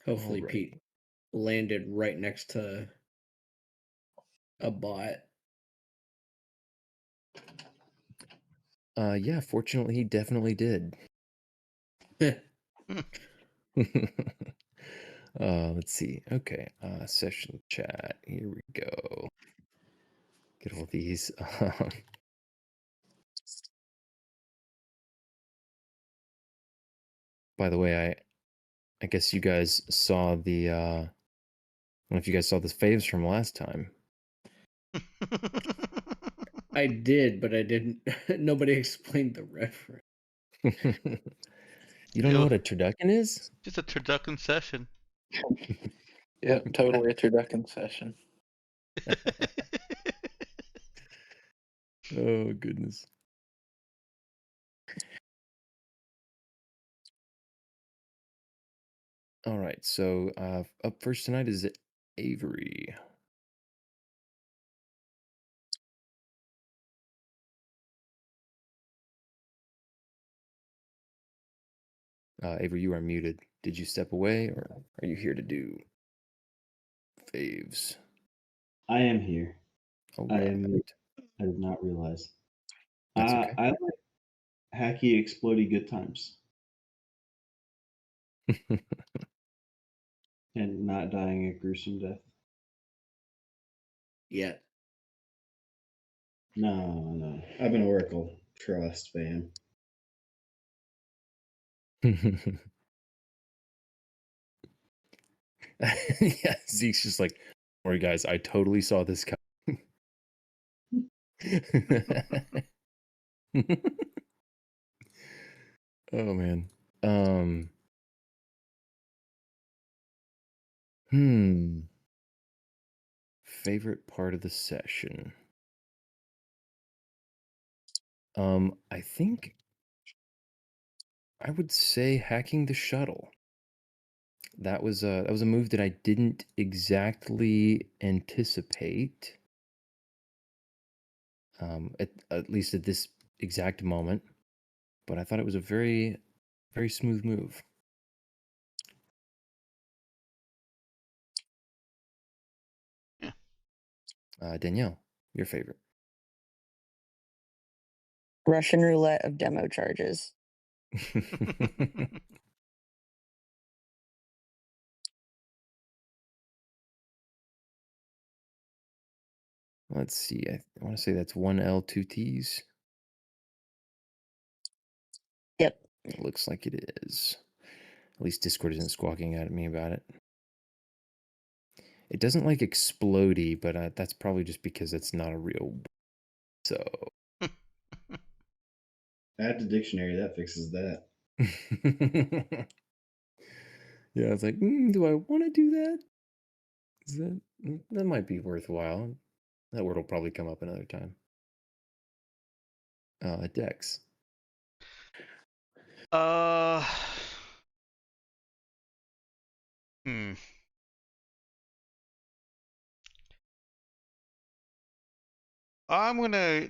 Hopefully Alright. Pete landed right next to a bot. Yeah, fortunately he definitely did. Let's see. Okay. Session chat. Here we go. Get all these. By the way, I guess you guys saw the I don't know if you guys saw the faves from last time. I did, but I didn't. Nobody explained the reference. You don't know what a turducken is? Just a turducken session. Yep, totally a turducken session. Oh goodness. All right, so up first tonight is Avery. Avery, you are muted. Did you step away, or are you here to do faves? I am here. All I right. am. I did not realize. That's okay. I like hacky, explodey good times, and not dying a gruesome death. Yeah. No. I'm an Oracle. Trust, fam. Yeah, Zeke's just like, sorry guys, I totally saw this coming. Oh man. Favorite part of the session. I think I would say hacking the shuttle. That was a move that I didn't exactly anticipate. At least at this exact moment, but I thought it was a very, very smooth move. Danielle, your favorite. Russian roulette of demo charges. Let's see. I want to say that's 1L, 2Ts. Yep. It looks like it is. At least Discord isn't squawking at me about it. It doesn't like explodey, but that's probably just because it's not a real. So. Add to dictionary. That fixes that. Yeah, it's like, do I want to do that? That might be worthwhile. That word will probably come up another time. Dex. Hmm. I'm gonna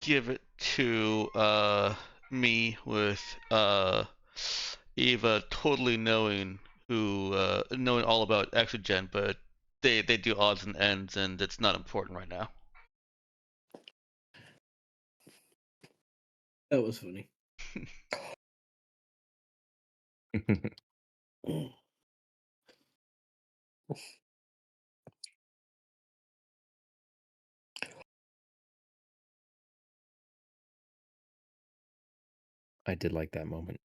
give it to me with Eva totally knowing knowing all about Exogen, but they do odds and ends, and it's not important right now. That was funny. I did like that moment.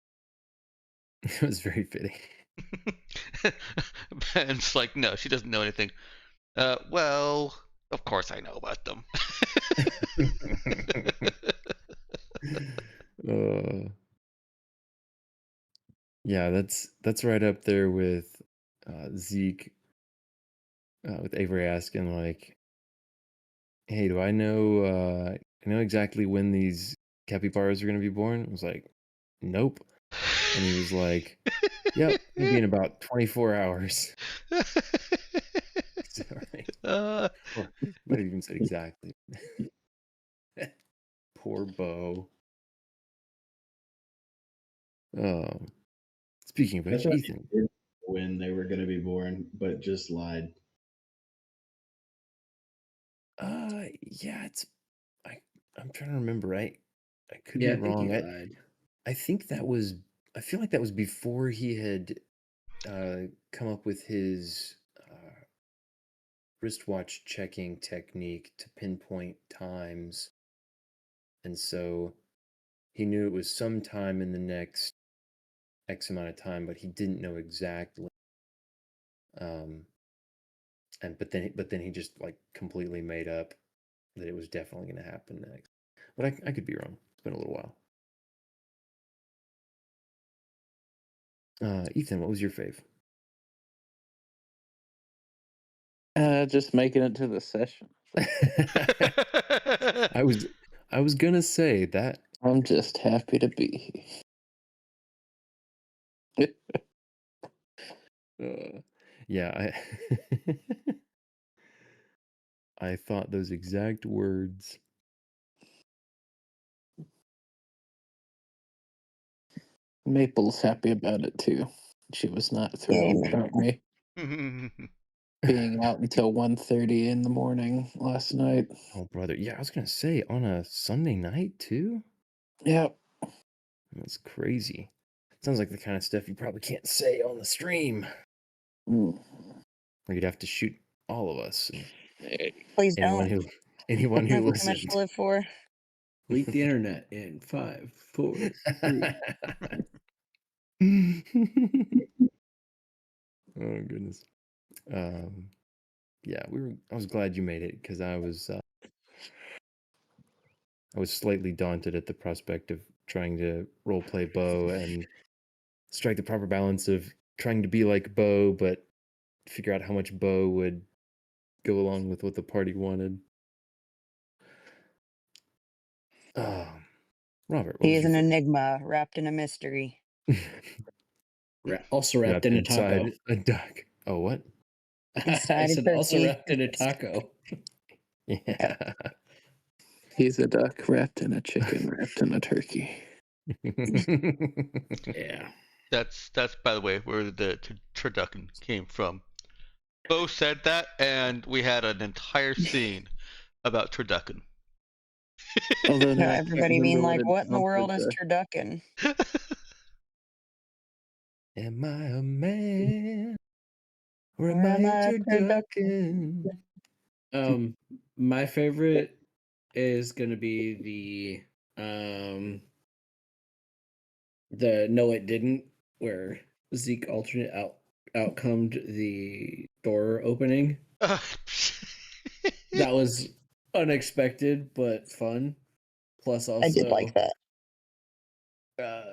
It was very fitting. Ben's like, no, she doesn't know anything. Well, of course I know about them. Yeah, that's right up there with Zeke, with Avery asking like, "Hey, do I know exactly when these capybaras are going to be born?" I was like, "Nope," and he was like, "Yep, it'll be in about 24 hours." Sorry. Or might have even said exactly. Poor Bo. Speaking of That's which, right. Ethan. When they were going to be born, but just lied. Yeah, I'm trying to remember. I could Yeah, be I think he wrong. lied. I think that was. I feel like that was before he had come up with his wristwatch checking technique to pinpoint times, and so he knew it was sometime in the next X amount of time, but he didn't know exactly. And but then he just like completely made up that it was definitely going to happen next. But I could be wrong. It's been a little while. Ethan, what was your fave? Just making it to the session. I was gonna say that. I'm just happy to be here. Yeah, I thought those exact words. Maple's happy about it too. She was not Yay, thrilled about me being out until 1:30 in the morning last night. Oh, brother. Yeah, I was gonna say on a Sunday night too. Yep. That's crazy. Sounds like the kind of stuff you probably can't say on the stream. Mm. Or you'd have to shoot all of us. please Anyone don't. anyone I who have too much listened. to live for. Leak the internet in 5, 4, 3. Oh goodness. Yeah, I was glad you made it because I was slightly daunted at the prospect of trying to roleplay Bo and strike the proper balance of trying to be like Bo, but figure out how much Bo would go along with what the party wanted. Robert, what He was is your an favorite? enigma wrapped in a mystery. Also wrapped in a taco. Inside a duck. Oh, what? I Inside a said also turkey. wrapped in a taco. Yeah. He's a duck wrapped in a chicken wrapped in a turkey. Yeah. That's by the way where the turducken came from. Bo said that, and we had an entire scene about turducken. Although now I can't Everybody remember being what like, it what in the world is prompted turducken? Am I a man? Or Or am I am a I a turducken? My favorite is gonna be the no it didn't, where Zeke alternate outcomed the door opening. That was unexpected but fun. Plus I did like also that.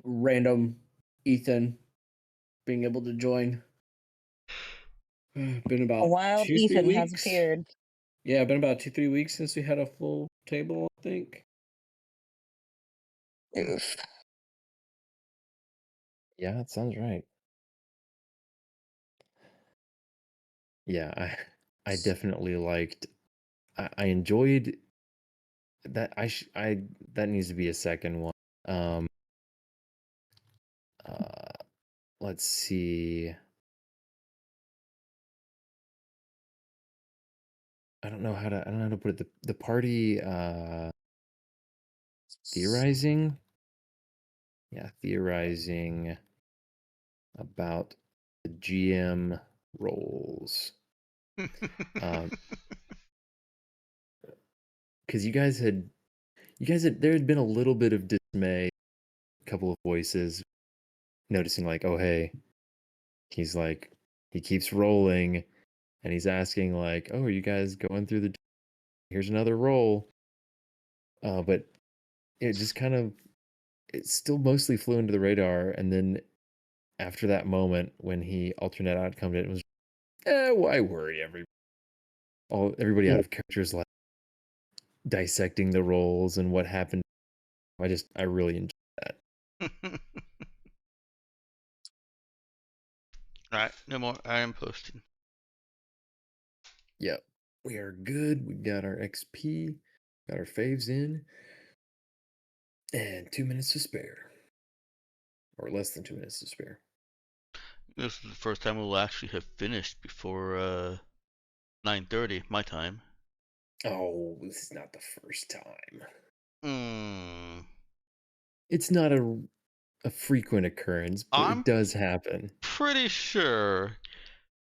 random Ethan being able to join. Been A about wild 2-3 Ethan has weeks. appeared. Yeah, been about 2-3 weeks since we had a full table, I think. Oof. Yeah, that sounds right. Yeah, I definitely liked. I enjoyed that. That needs to be a second one. Let's see. I don't know how to put it. The party theorizing. Yeah, theorizing about the GM roles. Because you guys had there had been a little bit of dismay, a couple of voices noticing like, oh hey, he's like, he keeps rolling, and he's asking like, oh, are you guys going through the? Here's another roll. But it just kind of, it still mostly flew into the radar, and then after that moment when he alternate outcomed it was, why worry? Everybody out of characters like dissecting the roles and what happened. I really enjoyed that. Alright, no more. I am posting. Yep. We are good. We got our XP, got our faves in, and 2 minutes to spare. Or less than 2 minutes to spare. This is the first time we'll actually have finished before 9:30 my time. Oh, this is not the first time. It's not a frequent occurrence, but it does happen. Pretty sure.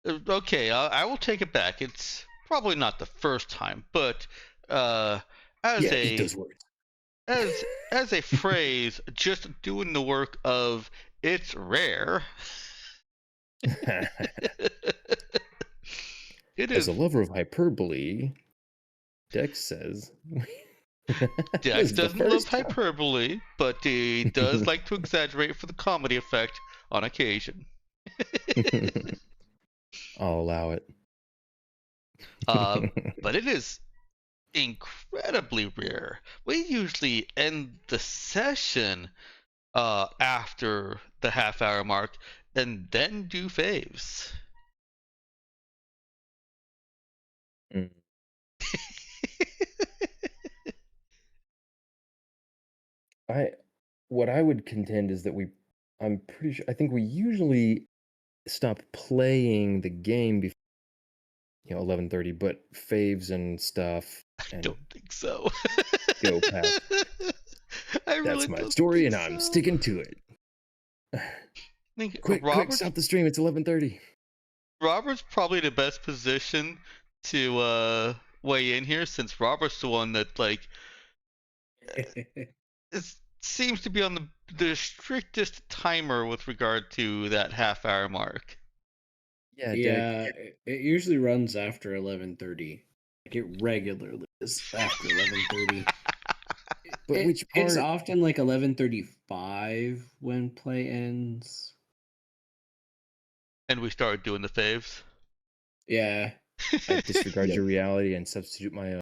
Okay, I will take it back. It's probably not the first time, but eat those words. as a phrase, just doing the work of it's rare. It is. As a lover of hyperbole, Dex says. Dex doesn't love hyperbole, but he does like to exaggerate for the comedy effect on occasion. I'll allow it. But it is incredibly rare. We usually end the session after the half-hour mark and then do faves. What I would contend is that I'm pretty sure, I think we usually stop playing the game before 11:30, but faves and stuff. I don't think so. Go past. That's my story, and I'm sticking to it. Quick, stop the stream. It's 11:30. Robert's probably the best position to weigh in here, since Robert's the one that seems to be on the strictest timer with regard to that half-hour mark. Yeah, it usually runs after 11:30. Like, it regularly is after 11:30. But which part? It's often like 11:35 when play ends. And we started doing the faves. Yeah. I disregard your reality and substitute my own.